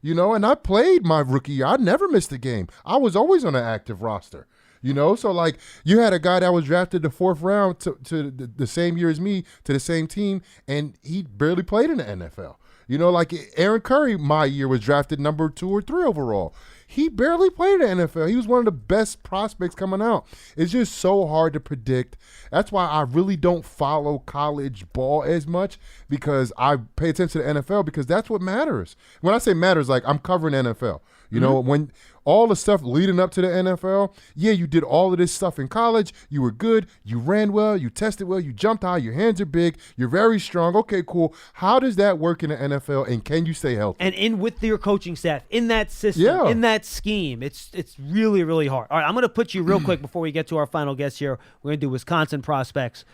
and I played my rookie year. I never missed a game. I was always on an active roster. So like you had a guy that was drafted the 4th round to the same year as me to the same team, and he barely played in the NFL. Like Aaron Curry, my year was drafted number 2 or 3 overall. He barely played in the NFL. He was one of the best prospects coming out. It's just so hard to predict. That's why I really don't follow college ball as much because I pay attention to the NFL because that's what matters. When I say matters, like I'm covering NFL. When all the stuff leading up to the NFL, you did all of this stuff in college. You were good. You ran well. You tested well. You jumped high. Your hands are big. You're very strong. Okay, cool. How does that work in the NFL, and can you stay healthy? And with your coaching staff, in that system, in that scheme, it's really, really hard. All right, I'm going to put you real quick before we get to our final guest here. We're going to do Wisconsin prospects.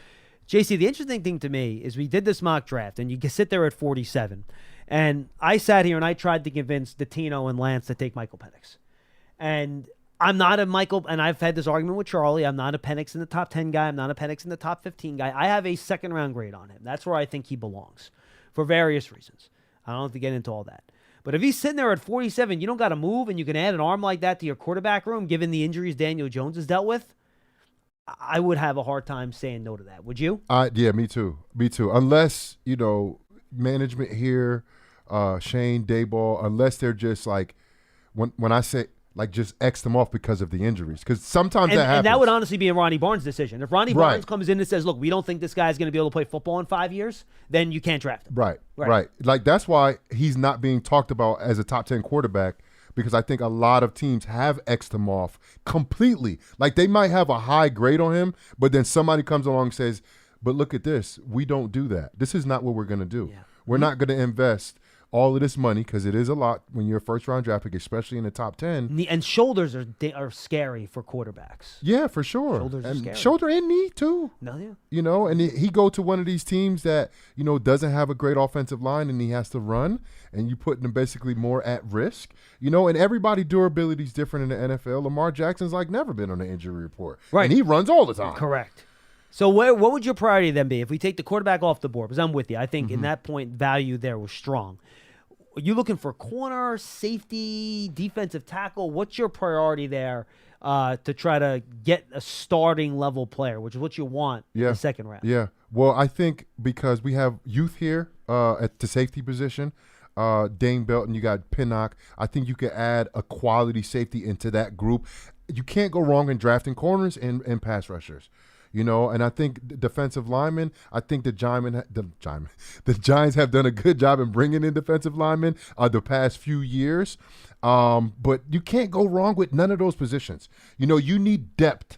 JC, the interesting thing to me is we did this mock draft, and you can sit there at 47. And I sat here and I tried to convince Dottino and Lance to take Michael Penix. And I'm not a Michael, and I've had this argument with Charlie. I'm not a Penix in the top 10 guy. I'm not a Penix in the top 15 guy. I have a 2nd-round grade on him. That's where I think he belongs for various reasons. I don't have to get into all that. But if he's sitting there at 47, you don't got to move, and you can add an arm like that to your quarterback room, given the injuries Daniel Jones has dealt with, I would have a hard time saying no to that. Would you? Yeah, me too. Me too. Unless, management here, Shane, Dayball, unless they're just like, when I say, like, just X them off because of the injuries. Because sometimes that happens. And that would honestly be a Ronnie Barnes decision. If Ronnie Barnes comes in and says, look, we don't think this guy's going to be able to play football in 5 years, then you can't draft him. Right. Like, that's why he's not being talked about as a top 10 quarterback, because I think a lot of teams have X'd him off completely. Like, they might have a high grade on him, but then somebody comes along and says, but look at this. We don't do that. This is not what we're going to do. Yeah. We're not going to invest all of this money, because it is a lot when you're a first-round draft pick, especially in the top 10. And shoulders are scary for quarterbacks. Yeah, for sure. Shoulders are scary. Shoulder and knee, too. No, yeah. You know, and he go to one of these teams that, you know, doesn't have a great offensive line and he has to run, and you putting him basically more at risk. You know, and everybody durability is different in the NFL. Lamar Jackson's like never been on the injury report. Right. And he runs all the time. Correct. So what would your priority then be if we take the quarterback off the board? Because I'm with you. I think in that point, value there was strong. Are you looking for corner, safety, defensive tackle? What's your priority there to try to get a starting level player, which is what you want in the second round? Yeah. Well, I think because we have youth here at the safety position, Dane Belton, you got Pinnock. I think you could add a quality safety into that group. You can't go wrong in drafting corners and pass rushers. You know, and I think defensive linemen, I think the Giants have done a good job in bringing in defensive linemen the past few years. But you can't go wrong with none of those positions. You know, you need depth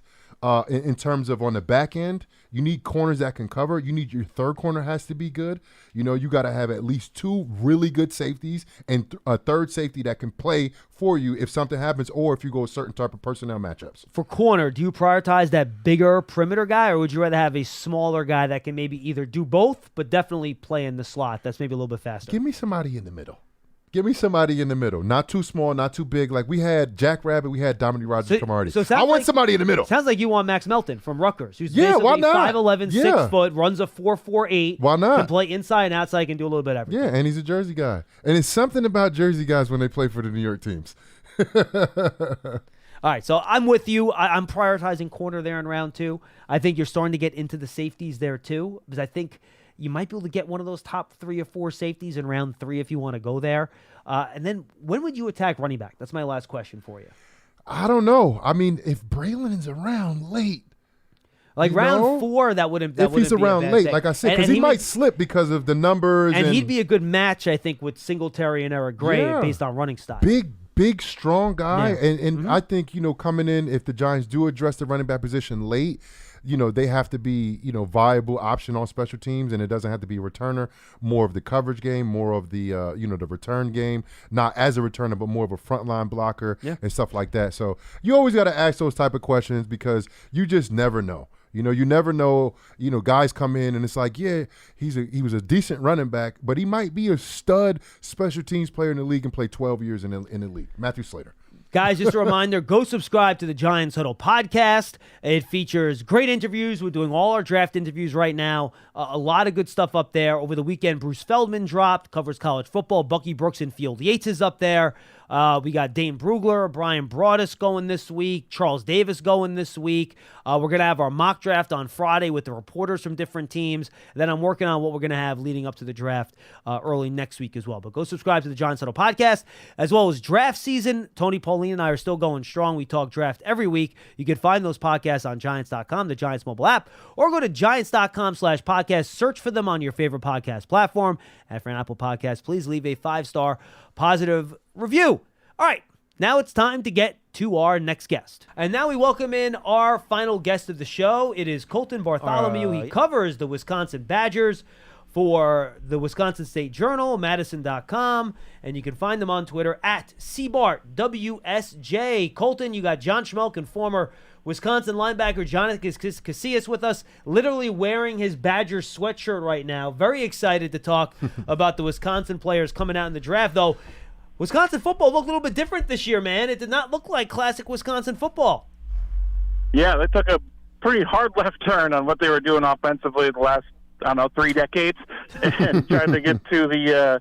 in terms of on the back end. You need corners that can cover. You need your third corner has to be good. You know, you got to have at least 2 really good safeties and a third safety that can play for you if something happens or if you go a certain type of personnel matchups. For corner, do you prioritize that bigger perimeter guy, or would you rather have a smaller guy that can maybe either do both but definitely play in the slot that's maybe a little bit faster? Give me somebody in the middle. Give me somebody in the middle. Not too small, not too big. Like we had Jack Rabbit, we had Dominique Rodgers-Cromartie. So I want somebody in the middle. Sounds like you want Max Melton from Rutgers, who's why not? 5'11", 6 foot, runs a 4.48. Why not? Can play inside and outside, can do a little bit of everything. Yeah, and he's a Jersey guy. And it's something about Jersey guys when they play for the New York teams. All right, so I'm with you. I'm prioritizing corner there in round 2. I think you're starting to get into the safeties there too, because I think you might be able to get one of those top 3 or 4 safeties in round 3 if you want to go there. And then when would you attack running back? That's my last question for you. I don't know. I mean, if Braylon's around late. Like round 4, that wouldn't if he's around late, like I said, because he might slip because of the numbers. And he'd be a good match, I think, with Singletary and Eric Gray based on running style. Big, strong guy. Yeah. And I think, you know, coming in, if the Giants do address the running back position late, you know, they have to be, you know, viable option on special teams, and it doesn't have to be a returner, more of the coverage game, more of the, you know, the return game, not as a returner, but more of a frontline blocker and stuff like that. So you always got to ask those type of questions because you just never know. You know, you never know, you know, guys come in and it's like, yeah, he was a decent running back, but he might be a stud special teams player in the league and play 12 years in the league. Matthew Slater. Guys, just a reminder, go subscribe to the Giants Huddle podcast. It features great interviews. We're doing all our draft interviews right now. A lot of good stuff up there. Over the weekend, Bruce Feldman dropped, covers college football. Bucky Brooks and Field Yates is up there. We got Dane Brugler, Brian Broaddus going this week, Charles Davis going this week. We're going to have our mock draft on Friday with the reporters from different teams. And then I'm working on what we're going to have leading up to the draft early next week as well. But go subscribe to the Giants Huddle podcast, as well as draft season. Tony Pauline and I are still going strong. We talk draft every week. You can find those podcasts on Giants.com, the Giants mobile app, or go to Giants.com/podcast. Search for them on your favorite podcast platform. And for an Apple Podcast, please leave a 5-star positive review. All right, now it's time to get to our next guest. And now we welcome in our final guest of the show. It is Colton Bartholomew. He covers the Wisconsin Badgers for the Wisconsin State Journal, Madison.com, and you can find them on Twitter at CBartWSJ. Colton, you got John Schmeelk and former Wisconsin linebacker Jonathan Casillas with us, literally wearing his Badgers sweatshirt right now. Very excited to talk about the Wisconsin players coming out in the draft, though. Wisconsin football looked a little bit different this year, man. It did not look like classic Wisconsin football. Yeah, they took a pretty hard left turn on what they were doing offensively the last, 3 decades, and tried to get to the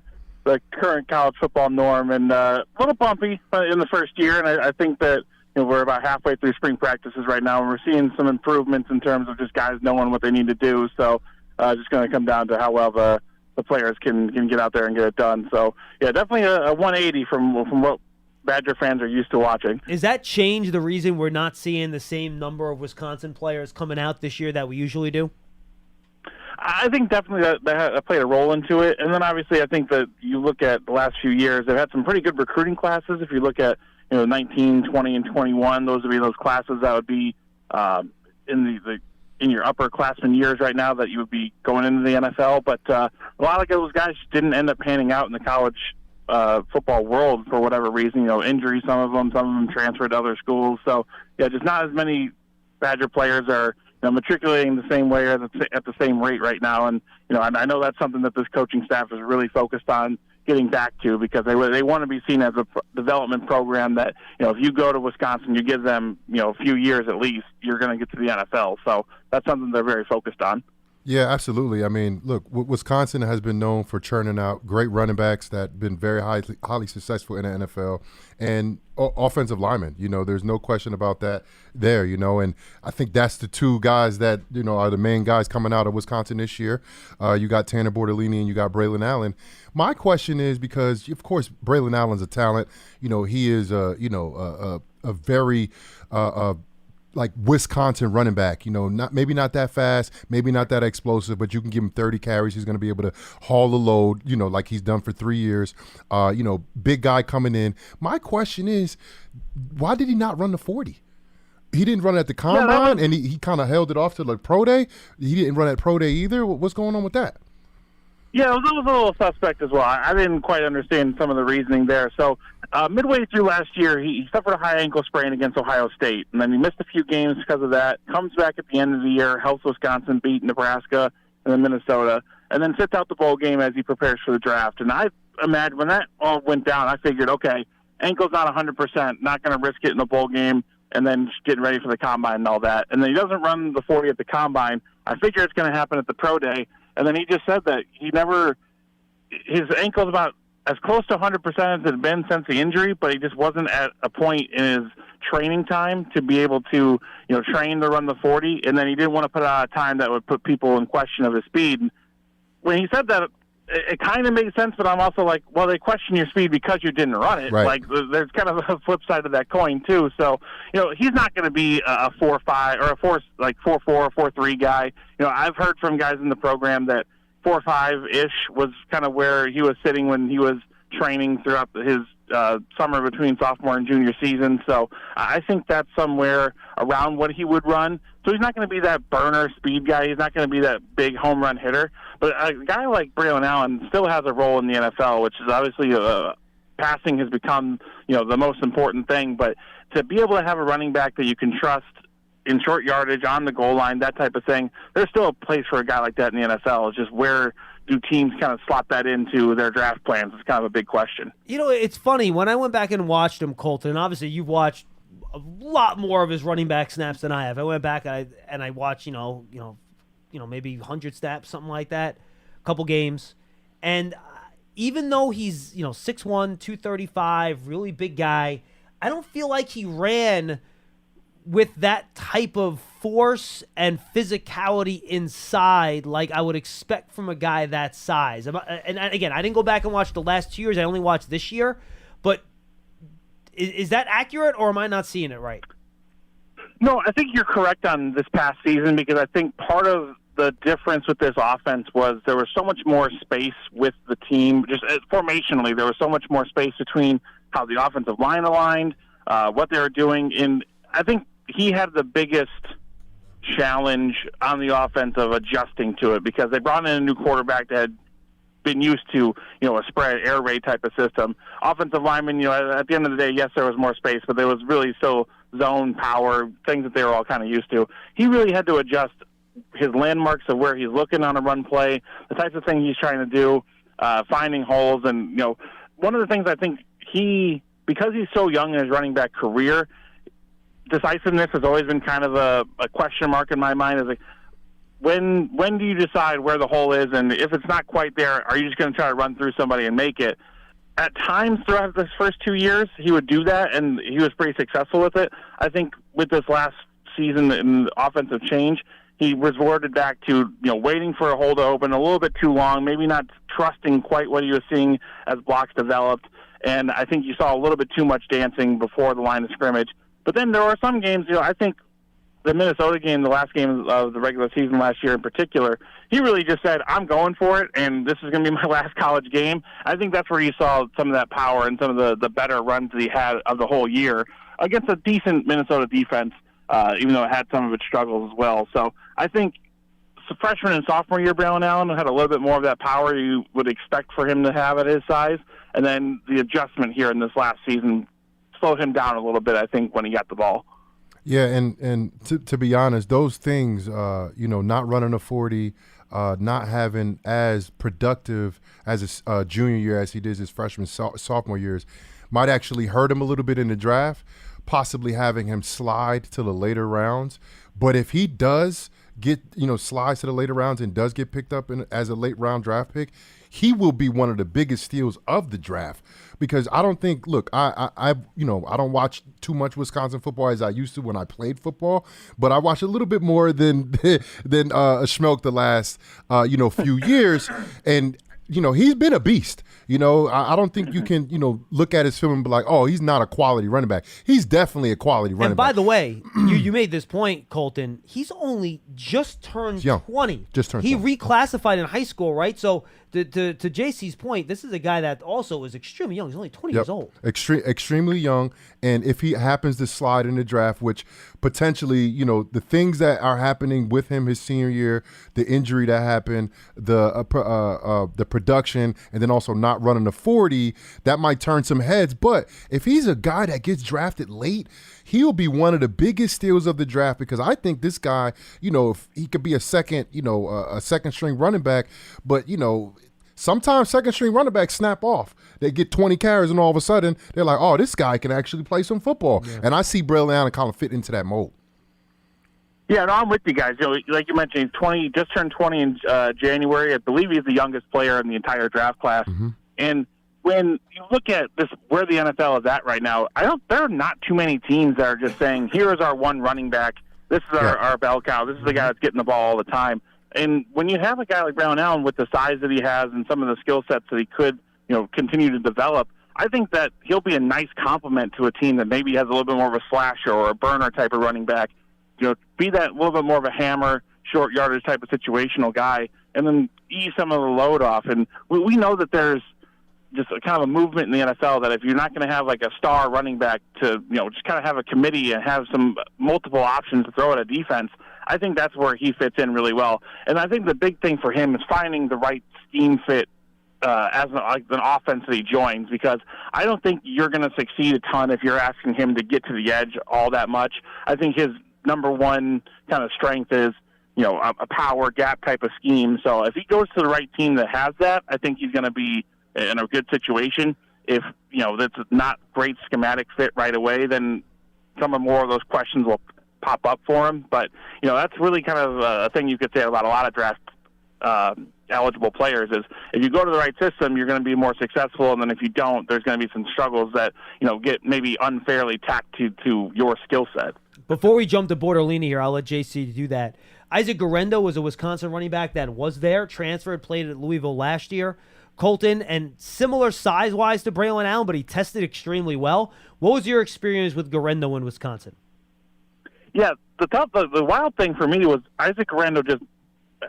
current college football norm. And a little bumpy in the first year, and I think that we're about halfway through spring practices right now, and we're seeing some improvements in terms of just guys knowing what they need to do. So just going to come down to how well the players can get out there and get it done. So, yeah, definitely a 180 from what Badger fans are used to watching. Is that change the reason we're not seeing the same number of Wisconsin players coming out this year that we usually do? I think definitely that played a role into it. And then obviously I think that you look at the last few years, they've had some pretty good recruiting classes. If you look at 19, 20, and 21, those would be those classes that would be in the in your upperclassmen years right now that you would be going into the NFL. But a lot of those guys didn't end up panning out in the college football world for whatever reason. Injuries, some of them transferred to other schools. So, yeah, just not as many Badger players are matriculating the same way or at the same rate right now. And, I know that's something that this coaching staff is really focused on getting back to, because they want to be seen as a development program that, if you go to Wisconsin, you give them, a few years at least, you're going to get to the NFL. So that's something they're very focused on. Yeah, absolutely. I mean, look, Wisconsin has been known for churning out great running backs that have been very highly successful in the NFL, and offensive linemen. There's no question about that there, and I think that's the two guys that, are the main guys coming out of Wisconsin this year. You got Tanner Bortolini and you got Braylon Allen. My question is, because, of course, Braylon Allen's a talent. He is, a very like Wisconsin running back, maybe not that fast, maybe not that explosive, but you can give him 30 carries. He's going to be able to haul the load, like he's done for 3 years. Big guy coming in. My question is, why did he not run the 40? He didn't run at the combine, and he kind of held it off to the pro day. He didn't run at pro day either. What's going on with that? Yeah, it was a little suspect as well. I didn't quite understand some of the reasoning there. So midway through last year, he suffered a high ankle sprain against Ohio State, and then he missed a few games because of that. Comes back at the end of the year, helps Wisconsin beat Nebraska and then Minnesota, and then sits out the bowl game as he prepares for the draft. And I imagine when that all went down, I figured, okay, ankle's not 100%, not going to risk it in the bowl game, and then just getting ready for the combine and all that. And then he doesn't run the 40 at the combine. I figure it's going to happen at the pro day. And then he just said that his ankle's about as close to 100% as it had been since the injury, but he just wasn't at a point in his training time to be able to, train to run the 40. And then he didn't want to put out a time that would put people in question of his speed. When he said that, it kind of makes sense, but I'm also like, well, they question your speed because you didn't run it. Right. Like, there's kind of a flip side of that coin too. So, he's not going to be a 4.5 or a 4.4, 4.3 guy. I've heard from guys in the program that 4.5-ish was kind of where he was sitting when he was training throughout his summer between sophomore and junior season. So I think that's somewhere around what he would run. So he's not going to be that burner speed guy. He's not going to be that big home run hitter. But a guy like Braylon Allen still has a role in the NFL, which is obviously passing has become, the most important thing. But to be able to have a running back that you can trust in short yardage, on the goal line, that type of thing, there's still a place for a guy like that in the NFL. It's just where do teams kind of slot that into their draft plans? It's kind of a big question. It's funny. When I went back and watched him, Colton, obviously you've watched a lot more of his running back snaps than I have. I went back and I watched, maybe 100 snaps, something like that, a couple games. And even though he's, 6'1", 235, really big guy, I don't feel like he ran with that type of force and physicality inside like I would expect from a guy that size. And again, I didn't go back and watch the last 2 years. I only watched this year. But is that accurate, or am I not seeing it right? No, I think you're correct on this past season, because I think part of the difference with this offense was there was so much more space with the team. Just formationally, there was so much more space between how the offensive line aligned, what they were doing. And I think he had the biggest challenge on the offense of adjusting to it, because they brought in a new quarterback that had been used to, a spread air raid type of system. Offensive linemen, at the end of the day, yes, there was more space, but there was really still zone power, things that they were all kind of used to. He really had to adjust his landmarks of where he's looking on a run play, the types of things he's trying to do, finding holes. And, one of the things I think because he's so young in his running back career, decisiveness has always been kind of a question mark in my mind. Is like, when do you decide where the hole is, and if it's not quite there, are you just going to try to run through somebody and make it? At times throughout his first 2 years, he would do that, and he was pretty successful with it. I think with this last season in offensive change, he resorted back to waiting for a hole to open a little bit too long, maybe not trusting quite what he was seeing as blocks developed, and I think you saw a little bit too much dancing before the line of scrimmage. But then there were some games, I think the Minnesota game, the last game of the regular season last year in particular, he really just said, I'm going for it, and this is going to be my last college game. I think that's where you saw some of that power and some of the better runs that he had of the whole year against a decent Minnesota defense, even though it had some of its struggles as well. So I think freshman and sophomore year, Braylon Allen had a little bit more of that power you would expect for him to have at his size. And then the adjustment here in this last season slowed him down a little bit, I think, when he got the ball. Yeah, and to be honest, those things, not running a 40, not having as productive as his junior year as he did his freshman, sophomore years, might actually hurt him a little bit in the draft, possibly having him slide to the later rounds. But if he does get, slides to the later rounds and does get picked up as a late round draft pick, he will be one of the biggest steals of the draft. Because I don't think, look, I don't watch too much Wisconsin football as I used to when I played football, but I watch a little bit more than Schmeelk the last few years, and he's been a beast. I don't think you can, look at his film and be like, oh, he's not a quality running back. He's definitely a quality running back. And by the way, you made this point, Colton. He's only just turned 20. Just turned 20. He reclassified in high school, right? So to JC's point, this is a guy that also is extremely young. He's only 20 years old. Extremely young. And if he happens to slide in the draft, which potentially, the things that are happening with him his senior year, the injury that happened, the production, and then also not running the 40, that might turn some heads. But if he's a guy that gets drafted late, he'll be one of the biggest steals of the draft, because I think this guy, if he could be a second string running back, but sometimes second string running backs snap off. They get 20 carries and all of a sudden they're like, oh, this guy can actually play some football. Yeah. And I see Braylon Allen kind of fit into that mold. Yeah, no, I'm with you guys. Like you mentioned, he's just turned 20 in January. I believe he's the youngest player in the entire draft class. Mm-hmm. And when you look at this, where the NFL is at right now, there are not too many teams that are just saying, here is our one running back. This is our bell cow. This is the guy that's getting the ball all the time. And when you have a guy like Braylon Allen with the size that he has and some of the skill sets that he could, continue to develop, I think that he'll be a nice complement to a team that maybe has a little bit more of a slasher or a burner type of running back. Be that little bit more of a hammer, short yardage type of situational guy, and then ease some of the load off. And we know that there's just a kind of a movement in the NFL that if you're not going to have like a star running back to, just kind of have a committee and have some multiple options to throw at a defense, I think that's where he fits in really well. And I think the big thing for him is finding the right scheme fit as an offense that he joins, because I don't think you're going to succeed a ton if you're asking him to get to the edge all that much. I think his number one kind of strength is, a power gap type of scheme. So if he goes to the right team that has that, I think he's going to be in a good situation. If, that's not great schematic fit right away, then some of more of those questions will pop up for him. But, that's really kind of a thing you could say about a lot of draft eligible players is if you go to the right system, you're going to be more successful. And then if you don't, there's going to be some struggles that, get maybe unfairly tacked to your skill set. Before we jump to Bortolini here, I'll let JC do that. Isaac Guerrero was a Wisconsin running back that was there, transferred, played at Louisville last year. Colton, and similar size-wise to Braylon Allen, but he tested extremely well. What was your experience with Guerrero in Wisconsin? Yeah, the wild thing for me was Isaac Guerrero just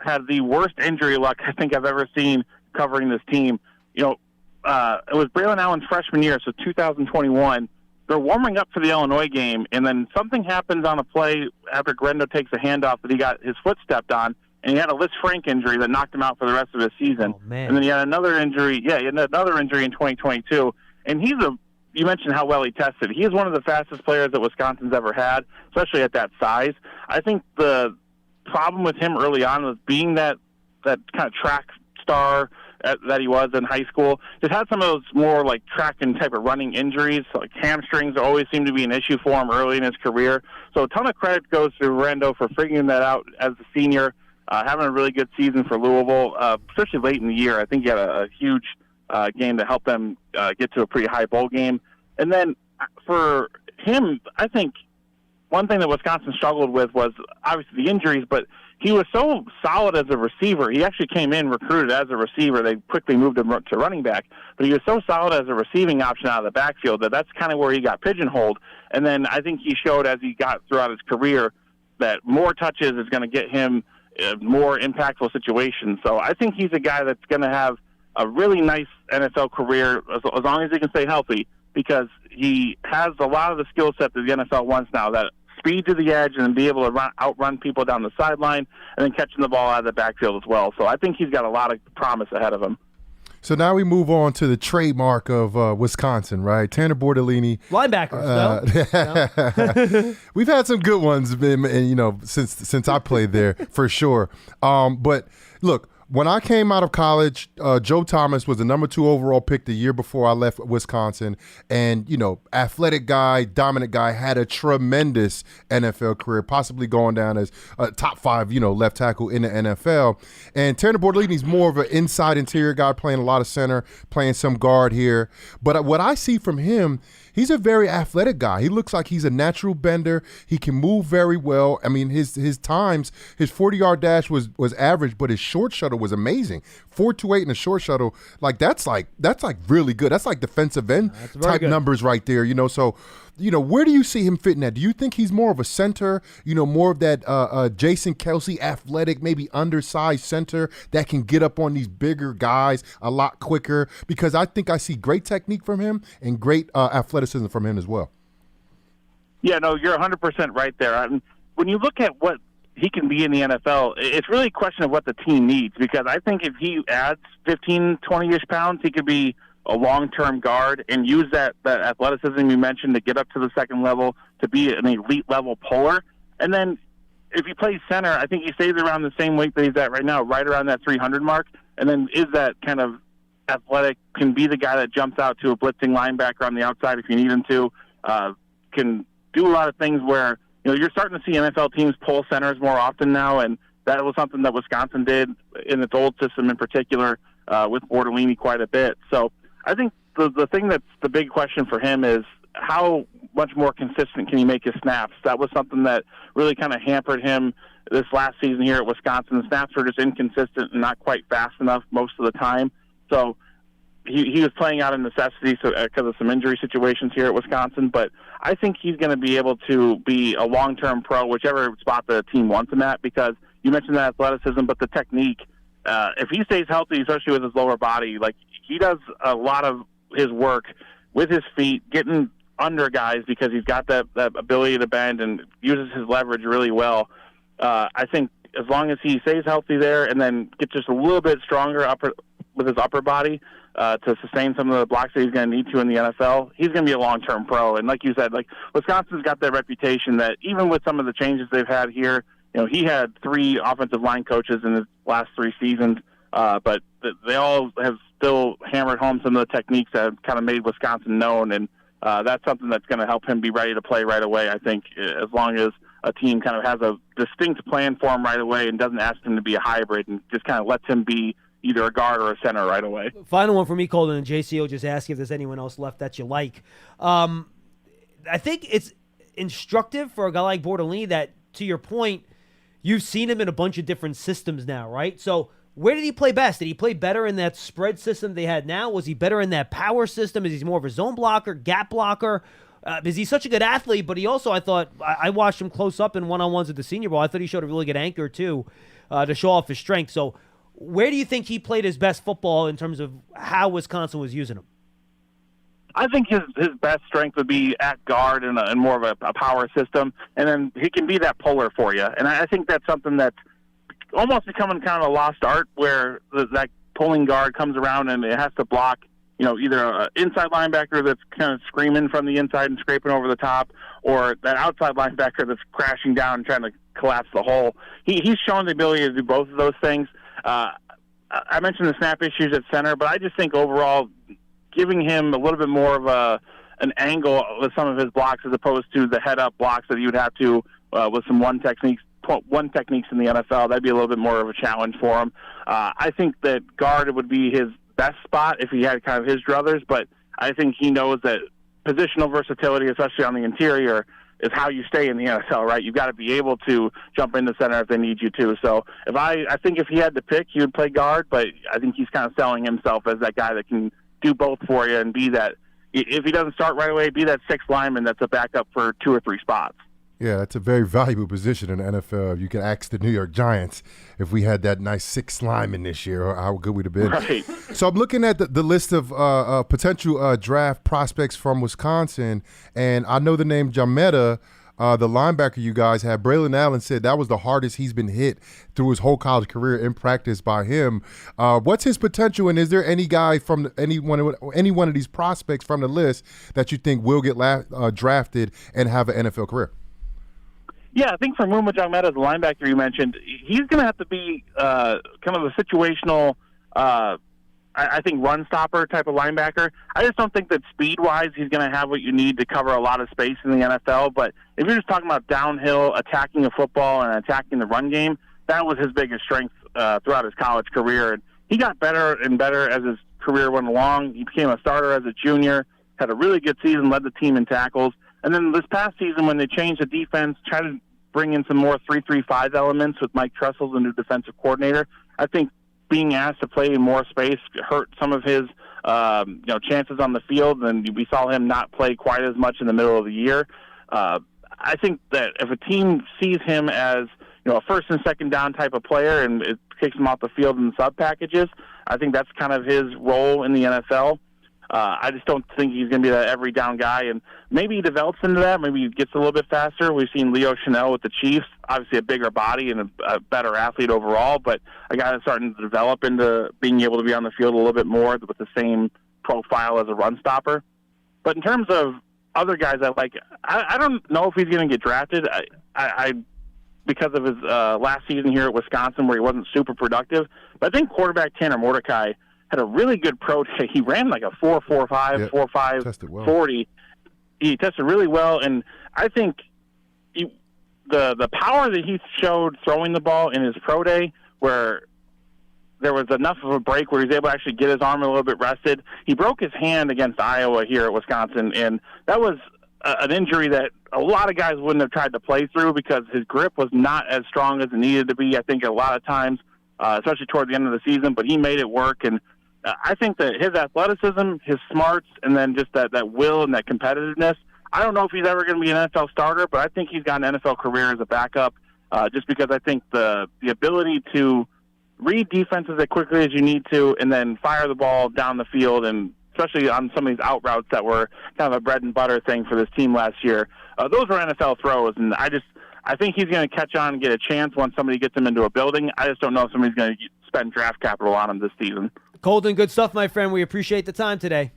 had the worst injury luck I think I've ever seen covering this team. It was Braylon Allen's freshman year, so 2021. They're warming up for the Illinois game, and then something happens on a play after Guerrero takes a handoff that he got his foot stepped on, and he had a Liz Frank injury that knocked him out for the rest of his season. Oh, man. And then he had another injury. Yeah, he had another injury in 2022. And you mentioned how well he tested. He is one of the fastest players that Wisconsin's ever had, especially at that size. I think the problem with him early on was being that kind of track star that he was in high school. Just had some of those more like track and type of running injuries. Like hamstrings always seem to be an issue for him early in his career. So a ton of credit goes to Rendo for figuring that out as a senior, having a really good season for Louisville, especially late in the year. I think he had a huge game to help them get to a pretty high bowl game. And then for him, I think one thing that Wisconsin struggled with was obviously the injuries, but he was so solid as a receiver. He actually came in recruited as a receiver. They quickly moved him to running back, but he was so solid as a receiving option out of the backfield that's kind of where he got pigeonholed. And then I think he showed as he got throughout his career that more touches is going to get him more impactful situations. So I think he's a guy that's going to have a really nice NFL career as long as he can stay healthy, because he has a lot of the skill set that the NFL wants now, that speed to the edge and be able to outrun people down the sideline and then catching the ball out of the backfield as well. So I think he's got a lot of promise ahead of him. So now we move on to the trademark of Wisconsin, right? Tanner Bartolome. Linebackers, no. We've had some good ones, and since I played there, for sure. But look, when I came out of college, Joe Thomas was the number 2 overall pick the year before I left Wisconsin. And, athletic guy, dominant guy, had a tremendous NFL career, possibly going down as a top 5, left tackle in the NFL. And Tanner Bartolome's more of an inside interior guy, playing a lot of center, playing some guard here. But what I see from him, he's a very athletic guy. He looks like he's a natural bender. He can move very well. I mean, his times, his 40-yard dash was average, but his short shuttle was amazing. 4.28 in a short shuttle, that's really good. That's like defensive end type numbers right there. So, where do you see him fitting at? Do you think he's more of a center? More of that Jason Kelsey athletic, maybe undersized center that can get up on these bigger guys a lot quicker? Because I think I see great technique from him and great athleticism from him as well. Yeah, no, you're 100% right there. I mean, when you look at what he can be in the NFL, it's really a question of what the team needs, because I think if he adds 15, 20-ish pounds, he could be a long-term guard and use that athleticism you mentioned to get up to the second level, to be an elite-level puller. And then if he plays center, I think he stays around the same weight that he's at right now, right around that 300 mark, and then is that kind of athletic, can be the guy that jumps out to a blitzing linebacker on the outside if you need him to, can do a lot of things where you're starting to see NFL teams pull centers more often now, and that was something that Wisconsin did in its old system in particular with Bartolome quite a bit. So I think the thing that's the big question for him is how much more consistent can he make his snaps? That was something that really kind of hampered him this last season here at Wisconsin. The snaps were just inconsistent and not quite fast enough most of the time. So he was playing out of necessity because of some injury situations here at Wisconsin, but I think he's going to be able to be a long-term pro, whichever spot the team wants him at, because you mentioned that athleticism, but the technique, if he stays healthy, especially with his lower body, he does a lot of his work with his feet, getting under guys because he's got that ability to bend and uses his leverage really well. I think as long as he stays healthy there and then gets just a little bit stronger with his upper body, to sustain some of the blocks that he's going to need to in the NFL, he's going to be a long-term pro. And like you said, Wisconsin's got that reputation that even with some of the changes they've had here, he had 3 offensive line coaches in his last 3 seasons, but they all have still hammered home some of the techniques that have kind of made Wisconsin known, and that's something that's going to help him be ready to play right away, I think, as long as a team kind of has a distinct plan for him right away and doesn't ask him to be a hybrid and just kind of lets him be either a guard or a center right away. Final one for me, Colton, and JC will just ask if there's anyone else left that you like. I think it's instructive for a guy like Bartolome that, to your point, you've seen him in a bunch of different systems now, right? So where did he play best? Did he play better in that spread system they had now? Was he better in that power system? Is he more of a zone blocker, gap blocker? Is he such a good athlete, but he also, I watched him close up in one-on-ones at the Senior Bowl. I thought he showed a really good anchor, too, to show off his strength. So where do you think he played his best football in terms of how Wisconsin was using him? I think his best strength would be at guard and more of a power system, and then he can be that puller for you. And I think that's something that's almost becoming kind of a lost art, where that pulling guard comes around and it has to block, either an inside linebacker that's kind of screaming from the inside and scraping over the top, or that outside linebacker that's crashing down and trying to collapse the hole. He's shown the ability to do both of those things. I mentioned the snap issues at center, but I just think overall giving him a little bit more of an angle with some of his blocks as opposed to the head-up blocks that you would have to with some one techniques in the NFL, that'd be a little bit more of a challenge for him. I think that guard would be his best spot if he had kind of his druthers, but I think he knows that positional versatility, especially on the interior, is how you stay in the NFL, right? You've got to be able to jump into center if they need you to. So I think if he had to pick, he would play guard, but I think he's kind of selling himself as that guy that can do both for you and be that, if he doesn't start right away, be that 6th lineman that's a backup for 2 or 3 spots. Yeah, that's a very valuable position in the NFL. You can ask the New York Giants if we had that nice 6th lineman this year, or how good we'd have been. Right. So I'm looking at the list of potential draft prospects from Wisconsin, and I know the name Jametta. the linebacker you guys had. Braylon Allen said that was the hardest he's been hit through his whole college career in practice by him. What's his potential, and is there any guy from any one of these prospects from the list that you think will get drafted and have an NFL career? Yeah, I think for Mumajongmeta, the linebacker you mentioned, he's going to have to be kind of a situational, I think, run stopper type of linebacker. I just don't think that speed-wise he's going to have what you need to cover a lot of space in the NFL. But if you're just talking about downhill, attacking the football and attacking the run game, that was his biggest strength throughout his college career. And he got better and better as his career went along. He became a starter as a junior, had a really good season, led the team in tackles. And then this past season, when they changed the defense, tried to bring in some more 3-3-5 elements with Mike Tressel, the new defensive coordinator, I think being asked to play in more space hurt some of his chances on the field, and we saw him not play quite as much in the middle of the year. I think that if a team sees him as a first and second down type of player and it kicks him off the field in sub packages, I think that's kind of his role in the NFL. I just don't think he's going to be that every down guy, and maybe he develops into that. Maybe he gets a little bit faster. We've seen Leo Chanel with the Chiefs, obviously a bigger body and a better athlete overall, but a guy that's starting to develop into being able to be on the field a little bit more with the same profile as a run stopper. But in terms of other guys I like, I don't know if he's going to get drafted. I because of his last season here at Wisconsin where he wasn't super productive. But I think quarterback Tanner Mordecai had a really good pro day. He ran like a 4.45, 4.5, 40. He tested really well, and I think the power that he showed throwing the ball in his pro day, where there was enough of a break where he was able to actually get his arm a little bit rested. He broke his hand against Iowa here at Wisconsin, and that was an injury that a lot of guys wouldn't have tried to play through because his grip was not as strong as it needed to be, I think, a lot of times, especially toward the end of the season, but he made it work. And I think that his athleticism, his smarts, and then just that will and that competitiveness, I don't know if he's ever going to be an NFL starter, but I think he's got an NFL career as a backup just because I think the ability to read defenses as quickly as you need to and then fire the ball down the field, and especially on some of these out routes that were kind of a bread and butter thing for this team last year, those were NFL throws, and I think he's going to catch on and get a chance once somebody gets him into a building. I just don't know if somebody's going to spend draft capital on him this season. Colton, good stuff, my friend. We appreciate the time today.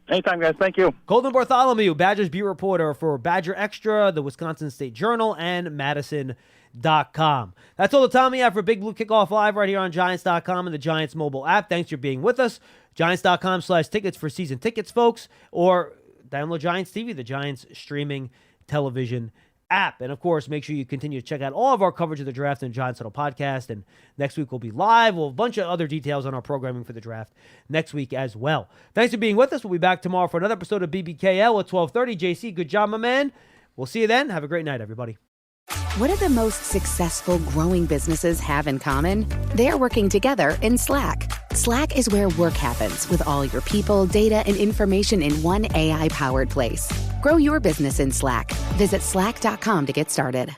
Anytime, guys. Thank you. Colton Bartholomew, Badgers beat reporter for Badger Extra, the Wisconsin State Journal, and Madison.com. That's all the time we have for Big Blue Kickoff Live right here on Giants.com and the Giants mobile app. Thanks for being with us. Giants.com/tickets for season tickets, folks, or download Giants TV, the Giants streaming television app. And, of course, make sure you continue to check out all of our coverage of the draft and Giants Huddle podcast. And next week we'll be live. We'll have a bunch of other details on our programming for the draft next week as well. Thanks for being with us. We'll be back tomorrow for another episode of BBKL at 12:30. JC, good job, my man. We'll see you then. Have a great night, everybody. What do the most successful growing businesses have in common? They're working together in Slack. Slack is where work happens with all your people, data, and information in one AI-powered place. Grow your business in Slack. Visit slack.com to get started.